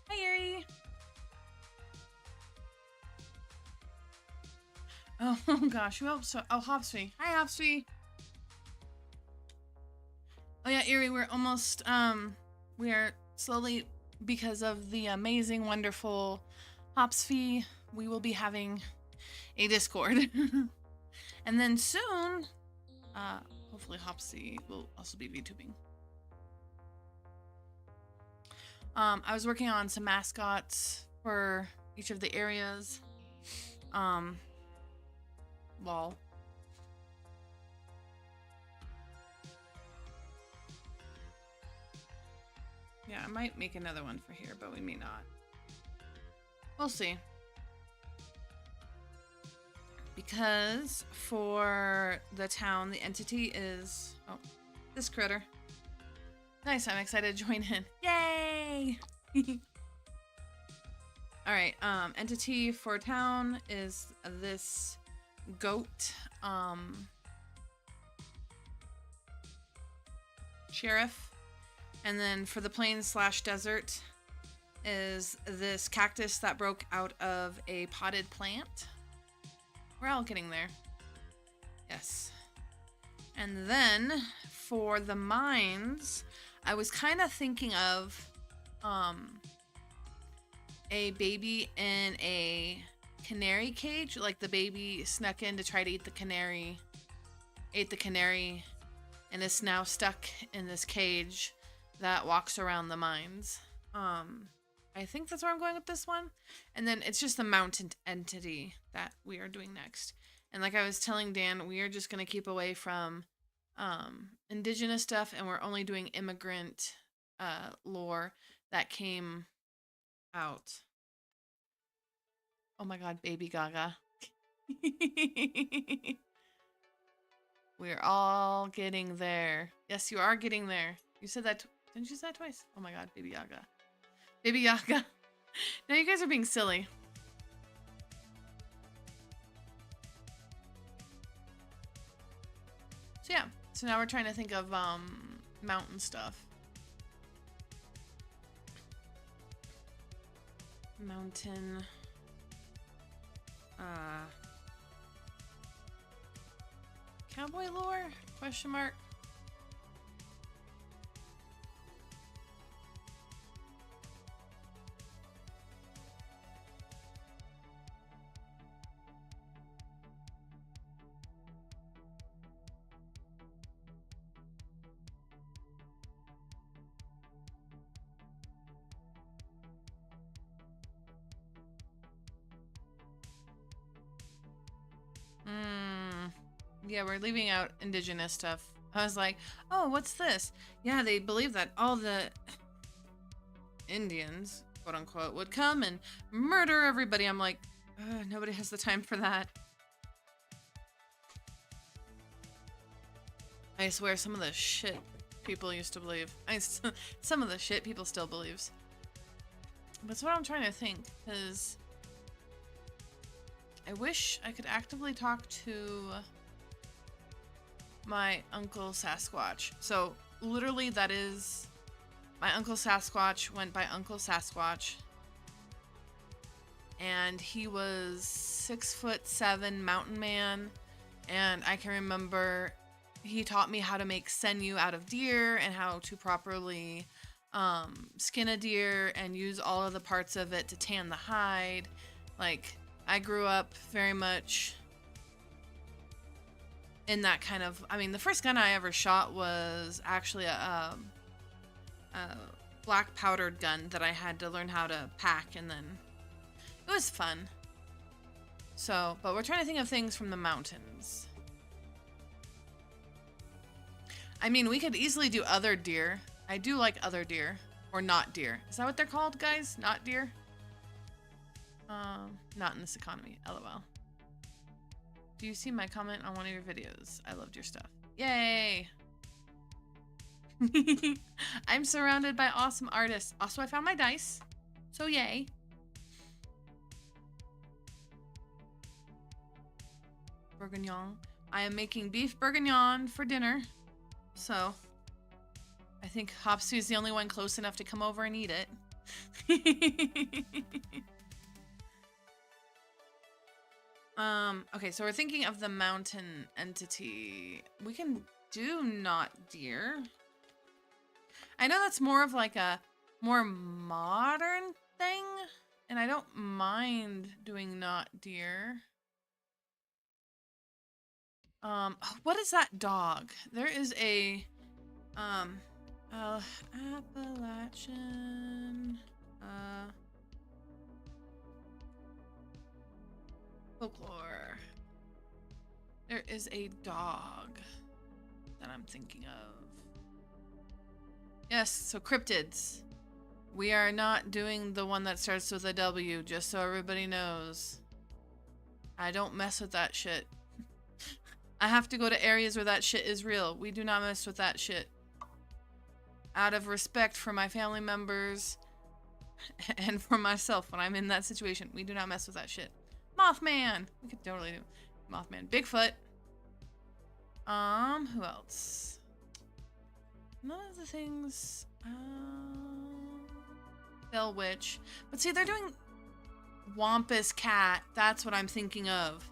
Hi, Yuri. Oh gosh, who else? Oh, Hopsy. Hi, Hopsy. Oh yeah, Erie, we're almost, we are slowly because of the amazing, wonderful Hopsfee, we will be having a Discord. And then soon, hopefully Hopsy will also be VTubing. I was working on some mascots for each of the areas. Well, yeah, I might make another one for here, but we may not. We'll see. Because for the town, the entity is... Oh, this critter. Nice, I'm excited to join in. Yay! Alright, entity for town is this goat, sheriff. And then for the plains / desert is this cactus that broke out of a potted plant. We're all getting there. Yes. And then for the mines, I was kind of thinking of a baby in a canary cage. Like the baby snuck in to try to eat the canary, ate the canary, and is now stuck in this cage that walks around the mines. I think that's where I'm going with this one. And then it's just the mountain entity that we are doing next. And like I was telling Dan, we are just going to keep away from indigenous stuff, and we're only doing immigrant lore that came out. Oh my god, baby Gaga. We're all getting there. Yes, you are getting there. You said that... Didn't you say that twice? Oh my god, baby Yaga. Baby Yaga. Now you guys are being silly. So yeah. So now we're trying to think of mountain stuff. Mountain. Cowboy lore? Question mark. Yeah, we're leaving out indigenous stuff. I was like, oh, what's this? Yeah, they believe that all the Indians, quote unquote, would come and murder everybody. I'm like, nobody has the time for that. I swear, some of the shit people used to believe. Some of the shit people still believes. That's what I'm trying to think, because I wish I could actively talk to my Uncle Sasquatch. So literally that is my Uncle Sasquatch went by Uncle Sasquatch, and he was 6'7" mountain man, and I can remember he taught me how to make sinew out of deer and how to properly skin a deer and use all of the parts of it to tan the hide. Like, I grew up very much in that kind of... I mean, the first gun I ever shot was actually a black powdered gun that I had to learn how to pack, and then it was fun. So, but we're trying to think of things from the mountains. I mean, we could easily do other deer. I do like other deer. Or not deer. Is that what they're called, guys? Not deer? Not in this economy. LOL. Do you see my comment on one of your videos? I loved your stuff. Yay! I'm surrounded by awesome artists. Also, I found my dice. So yay. Bourguignon. I am making beef bourguignon for dinner. So, I think Hopsy is the only one close enough to come over and eat it. Okay, so we're thinking of the mountain entity. We can do not deer. I know that's more of like a more modern thing, and I don't mind doing not deer. What is that dog? There is a Appalachian folklore. There is a dog that I'm thinking of. Yes, so cryptids. We are not doing the one that starts with a W, just so everybody knows. I don't mess with that shit. I have to go to areas where that shit is real. We do not mess with that shit. Out of respect for my family members and for myself when I'm in that situation, we do not mess with that shit. Mothman! We could totally do Mothman. Bigfoot. Who else? None of the things... Bell Witch. But see, they're doing Wampus Cat. That's what I'm thinking of.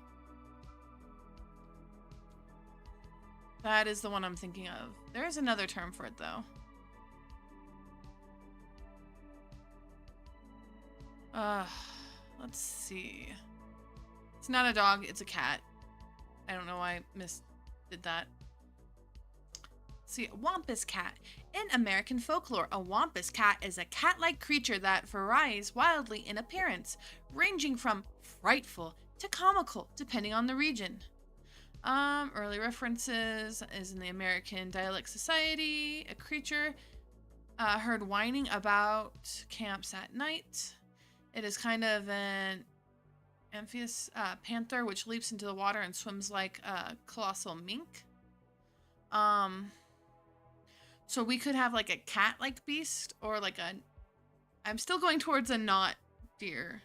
That is the one I'm thinking of. There is another term for it, though. Let's see. It's not a dog, it's a cat. I don't know why I did that. See, Wampus Cat. In American folklore, a Wampus Cat is a cat-like creature that varies wildly in appearance, ranging from frightful to comical, depending on the region. Early references is in the American Dialect Society. A creature heard whining about camps at night. It is kind of an amphibious panther which leaps into the water and swims like a colossal mink. So we could have like a cat-like beast or like a... I'm still going towards a not deer.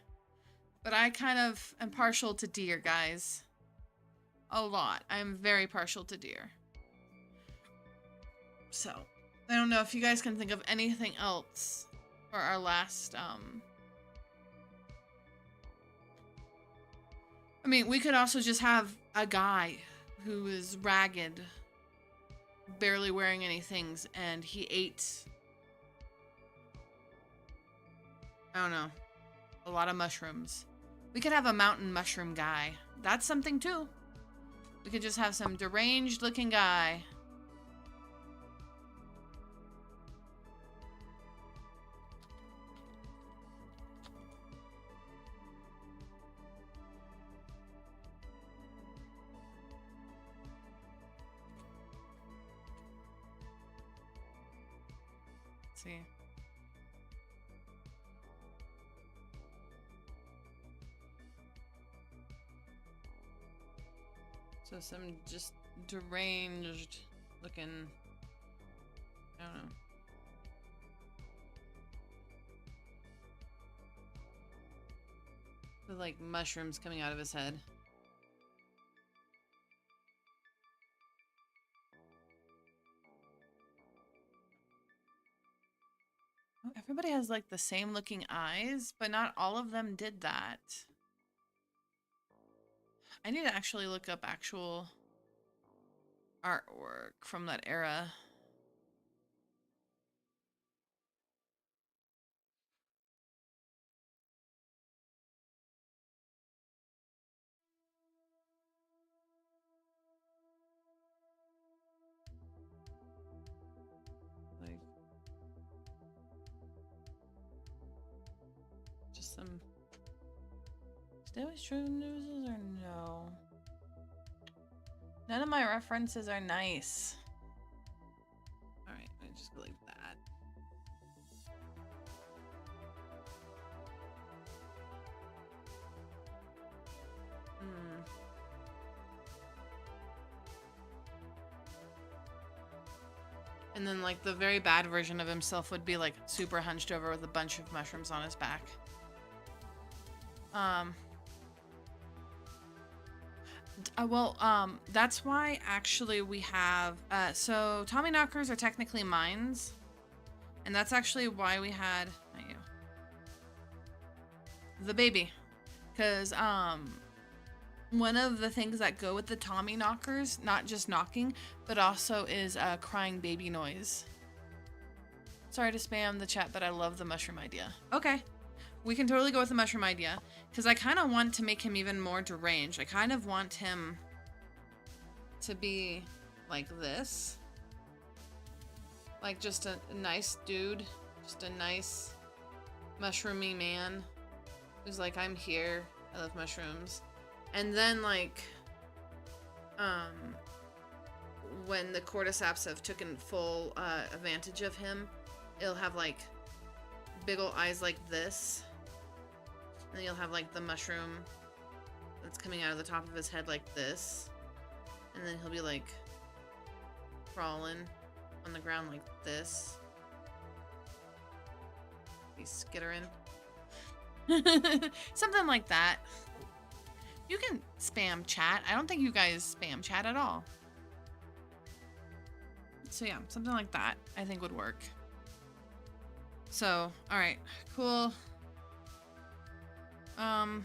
But I kind of am partial to deer, guys. A lot. I'm very partial to deer. So, I don't know if you guys can think of anything else for our last, I mean, we could also just have a guy who is ragged, barely wearing any things, and he ate, I don't know, a lot of mushrooms. We could have a mountain mushroom guy. That's something too. We could just have some deranged looking guy. Let's see. So some just deranged looking, I don't know. With like mushrooms coming out of his head. Oh, everybody has like the same looking eyes, but not all of them did that. I need to actually look up actual artwork from that era. Like, just some... Stay with true news or no? None of my references are nice. Alright, let me just go like that. And then like the very bad version of himself would be like super hunched over with a bunch of mushrooms on his back. That's why actually we have, so Tommyknockers are technically mines, and that's actually why we had, not you, the baby, because, one of the things that go with the Tommyknockers, not just knocking, but also is a crying baby noise. Sorry to spam the chat, but I love the mushroom idea. Okay. We can totally go with the mushroom idea. Because I kind of want to make him even more deranged. I kind of want him to be like this. Like just a nice dude. Just a nice mushroomy man. Who's like, I'm here. I love mushrooms. And then like, when the cordyceps have taken full advantage of him, it'll have like big ol' eyes like this. And then you'll have like the mushroom that's coming out of the top of his head like this. And then he'll be like crawling on the ground like this. Be skittering. Something like that. You can spam chat. I don't think you guys spam chat at all. So yeah, something like that I think would work. So, alright, cool. Yeah,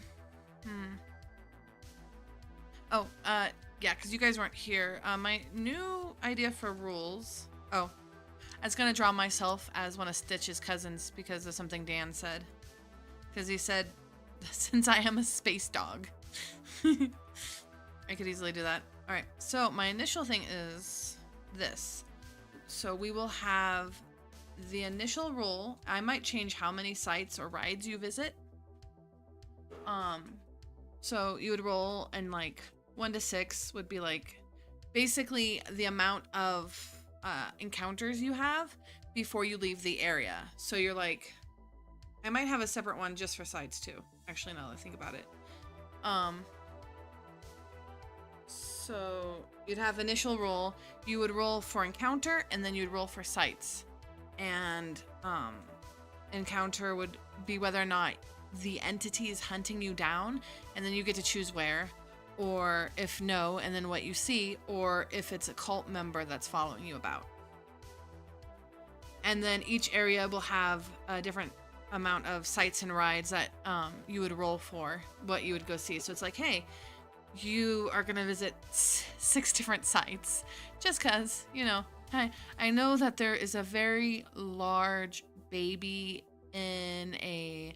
because you guys weren't here. My new idea for rules. Oh, I was gonna draw myself as one of Stitch's cousins because of something Dan said. Because he said, since I am a space dog. I could easily do that. Alright, so my initial thing is this. So we will have the initial rule. I might change how many sites or rides you visit. So you would roll, and like 1 to 6 would be like basically the amount of encounters you have before you leave the area. So you're like, I might have a separate one just for sites too. Actually, now that I think about it. So you'd have initial roll. You would roll for encounter, and then you'd roll for sites. And encounter would be whether or not the entity is hunting you down, and then you get to choose where, or if no, and then what you see, or if it's a cult member that's following you about. And then each area will have a different amount of sites and rides that you would roll for what you would go see. So it's like, hey, you are gonna visit 6 different sites just cause, you know. I know that there is a very large baby in a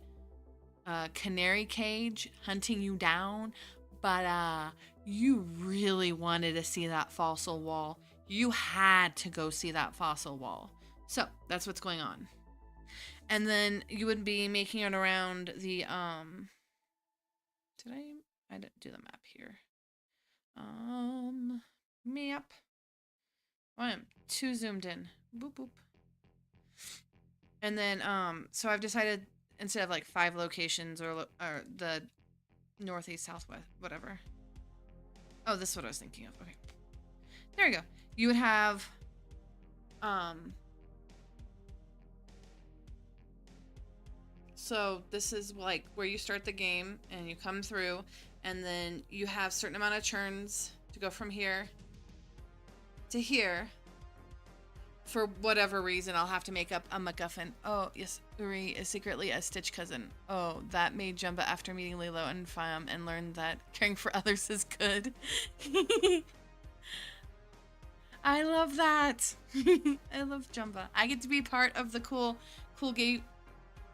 canary cage hunting you down, but you really wanted to see that fossil wall. You had to go see that fossil wall. So that's what's going on. And then you would be making it around the I didn't do the map here. Map. Oh, I am too zoomed in. Boop boop. And then so I've decided, instead of like 5 locations or the northeast, southwest, whatever. Oh, this is what I was thinking of. Okay. There you go. You would have so this is like where you start the game and you come through, and then you have a certain amount of turns to go from here to here. For whatever reason, I'll have to make up a MacGuffin. Oh, yes, Uri is secretly a Stitch cousin. Oh, that made Jumba after meeting Lilo and Fam and learned that caring for others is good. I love that. I love Jumba. I get to be part of the cool gay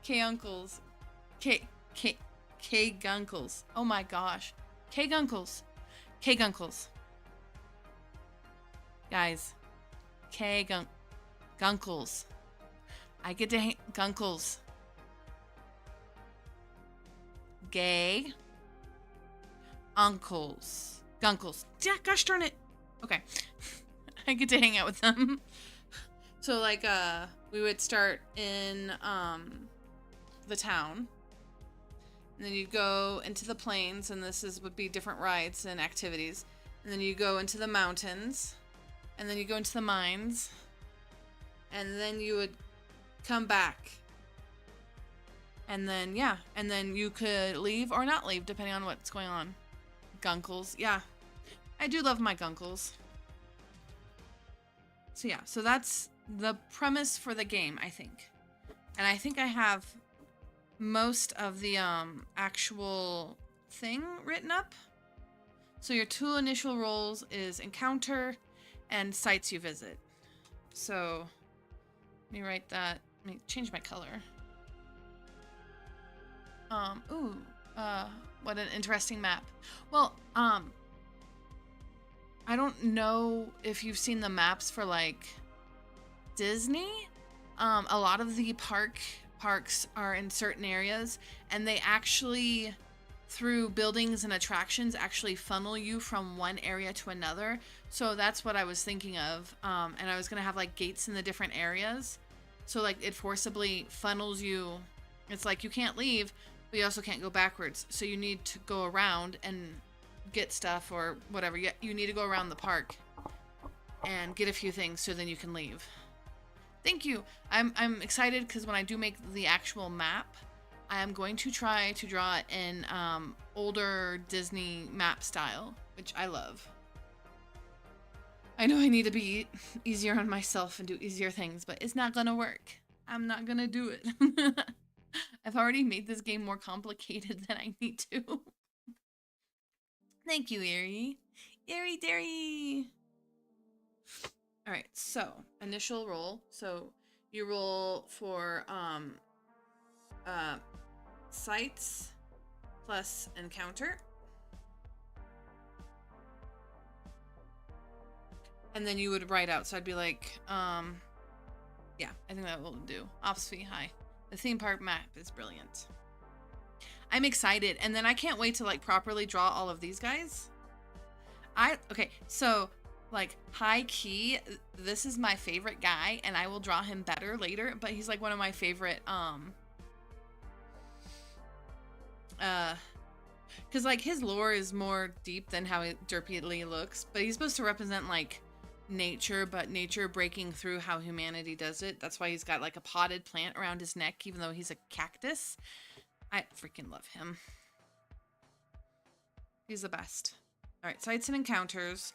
K-uncles. K-gunkles. Oh my gosh. K-gunkles. K-gunkles. Guys. Gunkles. I get to gunkles. Gay uncles. Gunkles. Yeah, gosh darn it. Okay. I get to hang out with them. So like we would start in the town. And then you'd go into the plains, and would be different rides and activities. And then you go into the mountains. And then you go into the mines. And then you would come back. And then, yeah. And then you could leave or not leave, depending on what's going on. Gunkles. Yeah. I do love my gunkles. So yeah. So that's the premise for the game, I think. And I think I have most of the actual thing written up. So your 2 initial rolls is encounter and sites you visit. So let me write that Let me change my color. Ooh, what an interesting map. Well, I don't know if you've seen the maps for like Disney. A lot of the parks are in certain areas, and they actually, through buildings and attractions, actually funnel you from one area to another. So that's what I was thinking of. And I was gonna have like gates in the different areas. So like it forcibly funnels you. It's like you can't leave, but you also can't go backwards. So you need to go around and get stuff or whatever. You need to go around the park and get a few things so then you can leave. Thank you. I'm excited because when I do make the actual map, I am going to try to draw it in older Disney map style, which I love. I know I need to be easier on myself and do easier things, but it's not gonna work. I'm not gonna do it. I've already made this game more complicated than I need to. Thank you, Erie. Erie Dairy. All right, so initial roll. So you roll for sights plus encounter. And then you would write out. So I'd be like, yeah, I think that will do. Ops fee high. The theme park map is brilliant. I'm excited. And then I can't wait to like properly draw all of these guys. Okay, so like high key, this is my favorite guy and I will draw him better later, but he's like one of my favorite, because like his lore is more deep than how Derpy looks, but he's supposed to represent like nature, but nature breaking through how humanity does it. That's why he's got like a potted plant around his neck, even though he's a cactus. I freaking love him. He's the best. All right, sights and encounters.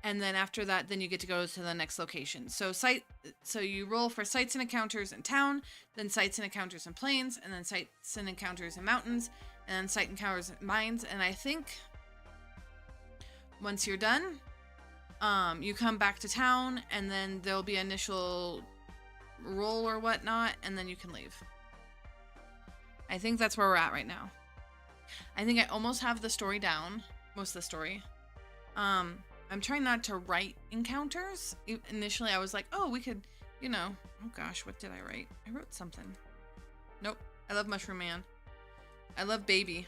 And then after that, then you get to go to the next location. So you roll for sights and encounters in town, then sights and encounters in plains, and then sights and encounters in mountains, and then sight encounters in mines. And I think once you're done, you come back to town, and then there'll be initial roll or whatnot, and then you can leave. I think that's where we're at right now. I think I almost have the story down, most of the story. I'm trying not to write encounters. Initially, I was like, oh, we could, you know, oh gosh, what did I write? I wrote something. Nope. I love Mushroom Man. I love Baby.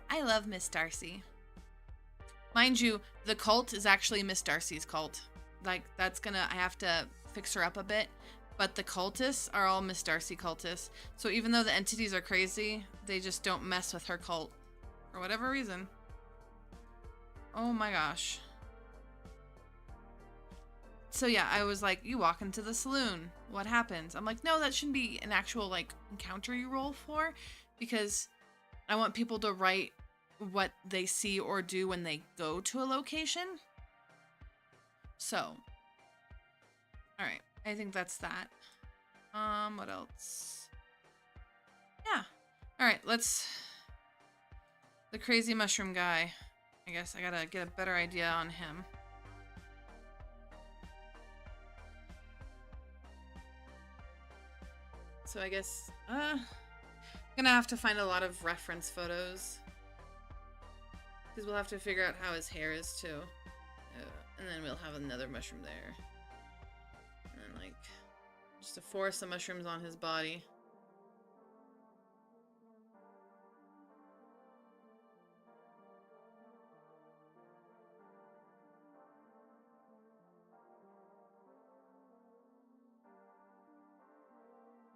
I love Miss Darcy. Mind you, the cult is actually Miss Darcy's cult. Like, that's gonna, I have to fix her up a bit. But the cultists are all Miss Darcy cultists. So even though the entities are crazy, they just don't mess with her cult. For whatever reason. Oh my gosh. So yeah, I was like, you walk into the saloon. What happens? I'm like, no, that shouldn't be an actual like encounter you roll for, because I want people to write what they see or do when they go to a location. So, all right, I think that's that. What else? Yeah. All right, the crazy mushroom guy. I guess I gotta get a better idea on him. So I guess, gonna have to find a lot of reference photos. Because we'll have to figure out how his hair is too. And then we'll have another mushroom there. And then like, just a forest of mushrooms on his body.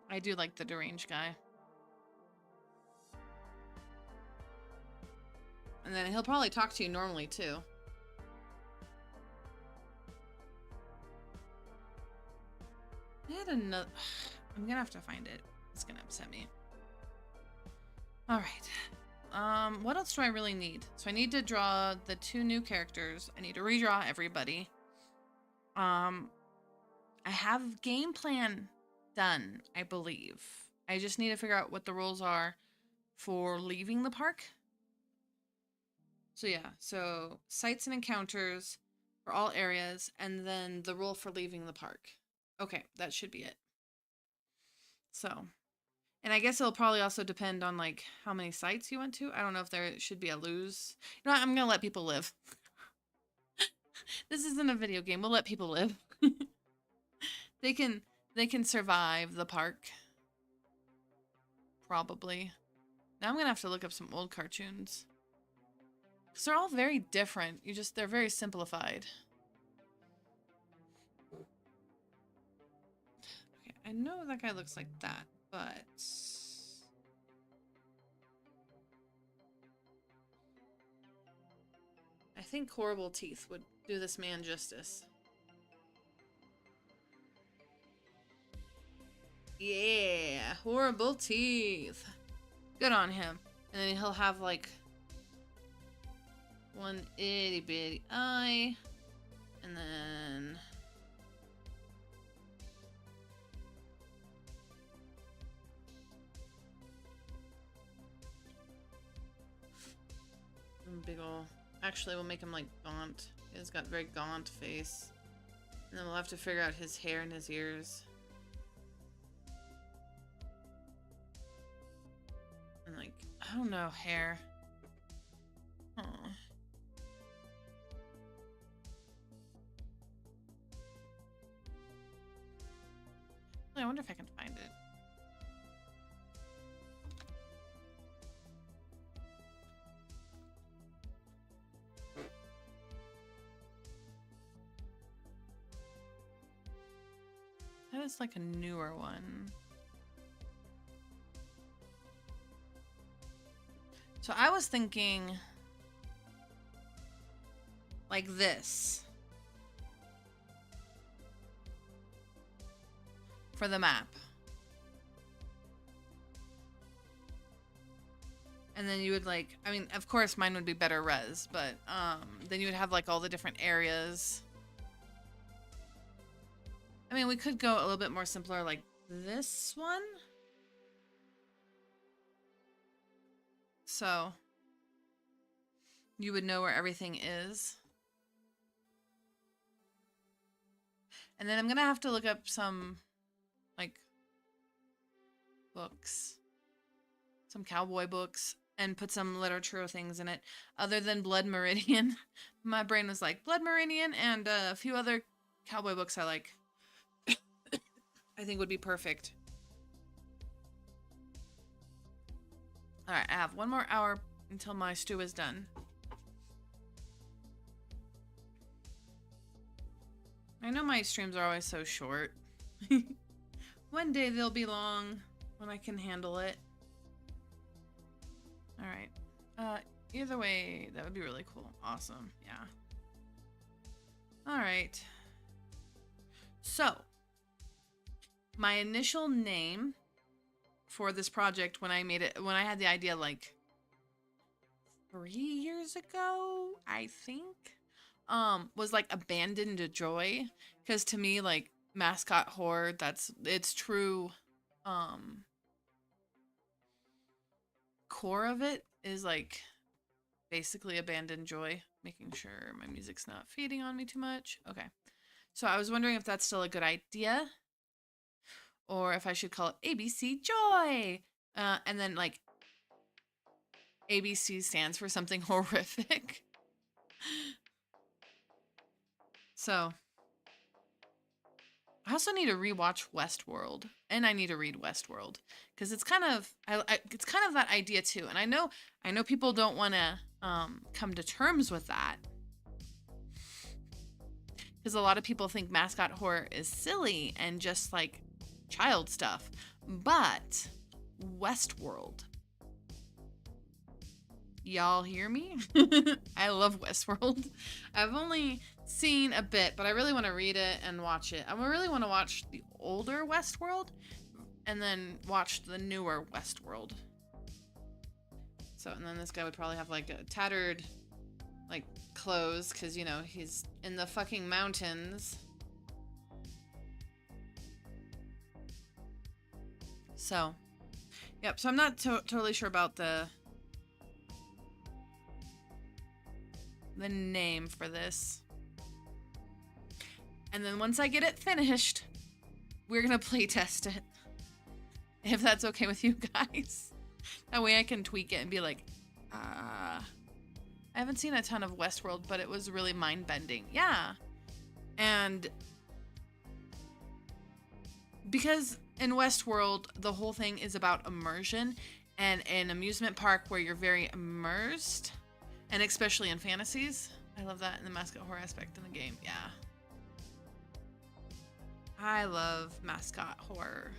I do like the deranged guy. And then he'll probably talk to you normally too. I had another... I'm gonna have to find it. It's gonna upset me. Alright. What else do I really need? So I need to draw the 2 new characters. I need to redraw everybody. I have game plan done, I believe. I just need to figure out what the rules are for leaving the park. So yeah, so sights and encounters for all areas, and then the rule for leaving the park. Okay, that should be it. So, and I guess it'll probably also depend on like how many sites you went to. I don't know if there should be a lose. You know what? I'm gonna let people live. This isn't a video game. We'll let people live. They can survive the park. Probably. Now I'm gonna have to look up some old cartoons. Because they're all very different. They're very simplified. Okay, I know that guy looks like that, but... I think horrible teeth would do this man justice. Yeah, horrible teeth. Good on him. And then he'll have like one itty bitty eye. And then big ol'... Actually, we'll make him like gaunt. He's got a very gaunt face. And then we'll have to figure out his hair and his ears. And like, I don't know, hair. Huh. I wonder if I can find it. That is like a newer one. So I was thinking like this for the map. And then you would like, I mean, of course mine would be better res, but then you would have like all the different areas. I mean, we could go a little bit more simpler like this one. So you would know where everything is. And then I'm gonna have to look up some like books, some cowboy books, and put some literature things in it other than Blood Meridian. My brain was like Blood Meridian and a few other cowboy books I like. I think would be perfect. Alright, I have 1 more hour until my stew is done. I know my streams are always so short. One day they'll be long when I can handle it. Alright. Either way, that would be really cool. Awesome. Yeah. Alright. So, my initial name for this project when I made it, when I had the idea like 3 years ago, I think, was like Abandoned Joy. Because to me, like, mascot horror, it's true, core of it is like basically Abandoned Joy. Making sure my music's not fading on me too much. Okay. So I was wondering if that's still a good idea. Or if I should call it ABC Joy. And then, like, ABC stands for something horrific. So, I also need to rewatch Westworld. And I need to read Westworld. Because it's kind of, it's kind of that idea, too. And I know people don't want to come to terms with that. Because a lot of people think mascot horror is silly and just, like, child stuff, but Westworld. Y'all hear me? I love Westworld. I've only seen a bit, but I really want to read it and watch it. I really want to watch the older Westworld and then watch the newer Westworld. So, and then this guy would probably have like a tattered like clothes because, you know, he's in the fucking mountains. So, yep, so I'm not totally sure about the name for this. And then once I get it finished, we're gonna play test it. if that's okay with you guys. That way I can tweak it and be like, I haven't seen a ton of Westworld, but it was really mind-bending. Yeah. And because in Westworld, the whole thing is about immersion, and an amusement park where you're very immersed, and especially in fantasies. I love that in the mascot horror aspect in the game. Yeah. I love mascot horror.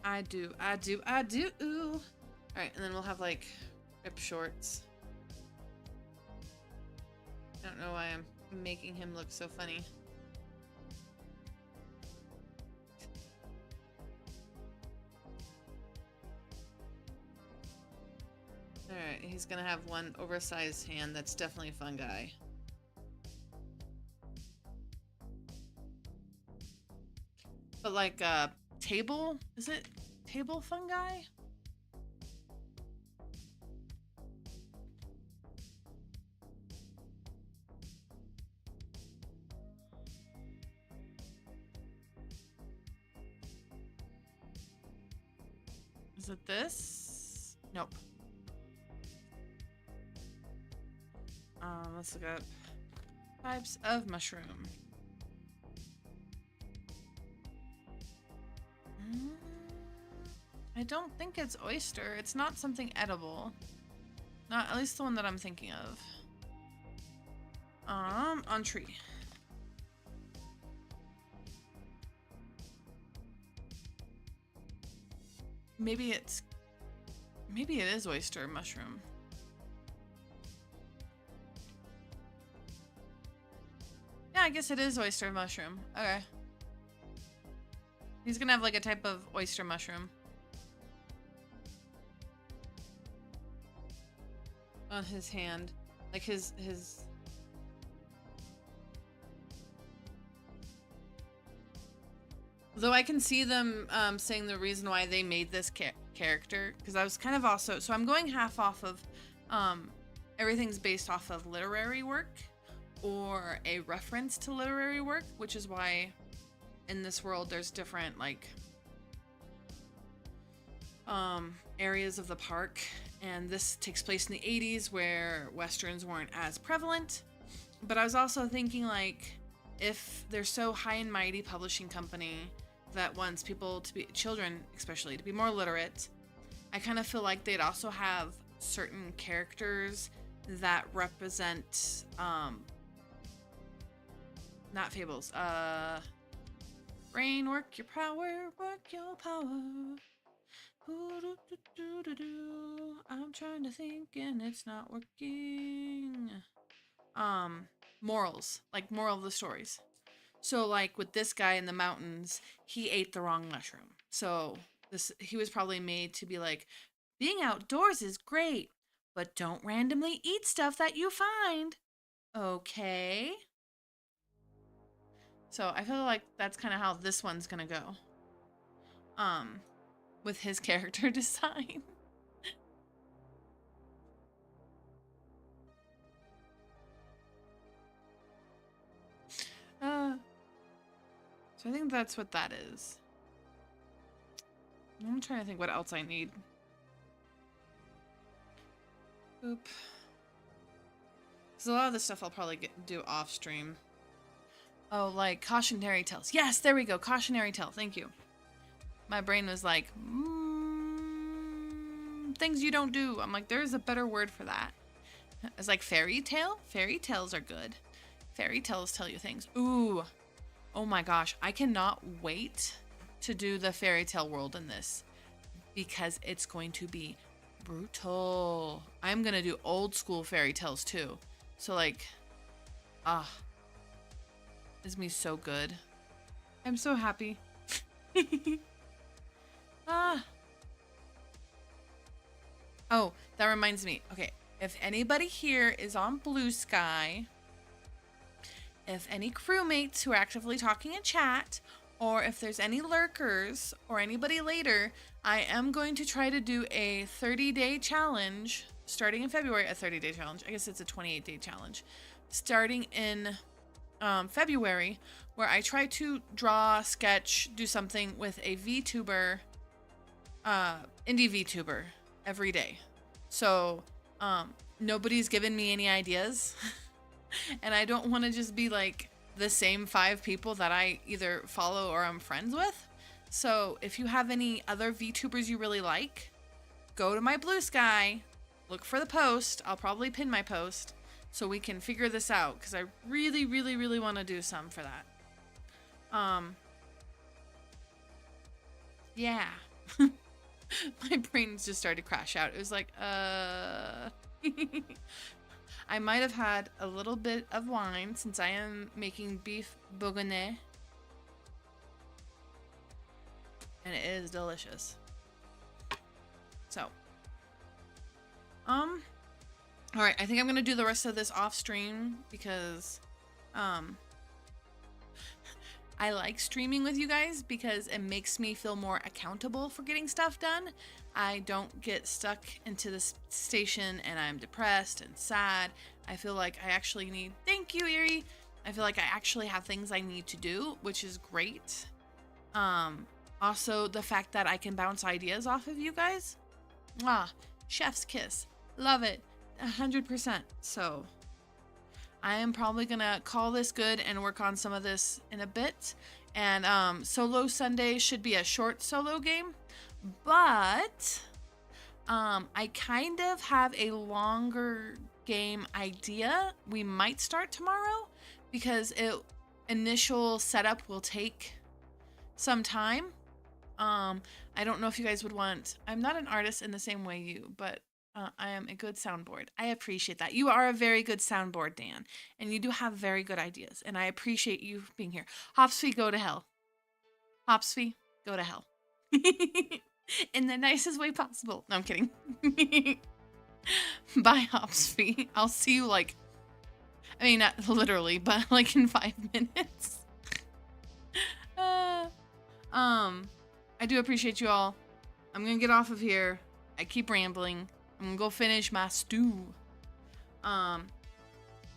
I do. All right, and then we'll have like rip shorts. I don't know why I'm making him look so funny. Alright, he's gonna have one oversized hand. That's definitely fungi. But like table? Is it table fungi? Is it this? Nope. Let's look up types of mushroom. I don't think it's oyster. It's not something edible. Not at least the one that I'm thinking of. On tree. Maybe it is oyster mushroom. Yeah, I guess it is oyster mushroom. Okay. He's gonna have like a type of oyster mushroom on his hand. Like his though I can see them saying the reason why they made this character, because I was kind of also, so I'm going half off of everything's based off of literary work or a reference to literary work, which is why in this world there's different like areas of the park, and this takes place in the 80s where westerns weren't as prevalent. But I was also thinking, like, if they're so high and mighty publishing company that wants people to be, children especially, to be more literate, I kind of feel like they'd also have certain characters that represent not fables, brain, work your power, work your power. I'm trying to think and it's not working. Morals, like moral of the stories. So like with this guy in the mountains, he ate the wrong mushroom. So he was probably made to be like, being outdoors is great, but don't randomly eat stuff that you find. Okay. So I feel like that's kind of how this one's gonna go. With his character design. So I think that's what that is. I'm trying to think what else I need. Oop. Because a lot of this stuff I'll probably do off stream. Oh, like cautionary tales. Yes, there we go. Cautionary tale. Thank you. My brain was like, things you don't do. I'm like, there's a better word for that. It's like fairy tale. Fairy tales are good. Fairy tales tell you things. Ooh. Oh my gosh. I cannot wait to do the fairy tale world in this, because it's going to be brutal. I'm going to do old school fairy tales too. So like, it's going to be so good. I'm so happy. Oh, that reminds me. Okay, if anybody here is on Blue Sky, if any crewmates who are actively talking in chat, or if there's any lurkers or anybody later, I am going to try to do a 30-day challenge starting in February. A 30-day challenge. I guess it's a 28-day challenge. Starting in February, where I try to draw, sketch, do something with a VTuber, indie VTuber every day. So, nobody's given me any ideas. And I don't want to just be like the same 5 people that I either follow or I'm friends with. So if you have any other VTubers you really like, go to my Blue Sky, look for the post. I'll probably pin my post so we can figure this out, because I really, really, really want to do some for that. Yeah. My brain just started to crash out. It was like, I might have had a little bit of wine since I am making beef bourguignon. And it is delicious. So. Alright, I think I'm going to do the rest of this off stream because, I like streaming with you guys because it makes me feel more accountable for getting stuff done. I don't get stuck into this station and I'm depressed and sad. I feel like I actually need, thank you, Erie. I feel like I actually have things I need to do, which is great. Also the fact that I can bounce ideas off of you guys. Chef's kiss. Love it. 100%. So I am probably gonna call this good and work on some of this in a bit. And Solo Sunday should be a short solo game, but I kind of have a longer game idea. We might start tomorrow because initial setup will take some time. I don't know if you guys would want, I'm not an artist in the same way you, but I am a good soundboard. I appreciate that. You are a very good soundboard, Dan. And you do have very good ideas. And I appreciate you being here. Hopsfee, go to hell. Hopsfee, go to hell. In the nicest way possible. No, I'm kidding. Bye, Hopsfee. I'll see you like, I mean, not literally, but like in 5 minutes. I do appreciate you all. I'm going to get off of here. I keep rambling. I'm gonna go finish my stew.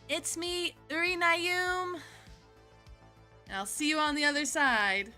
It's me, Uri Nayum. And I'll see you on the other side.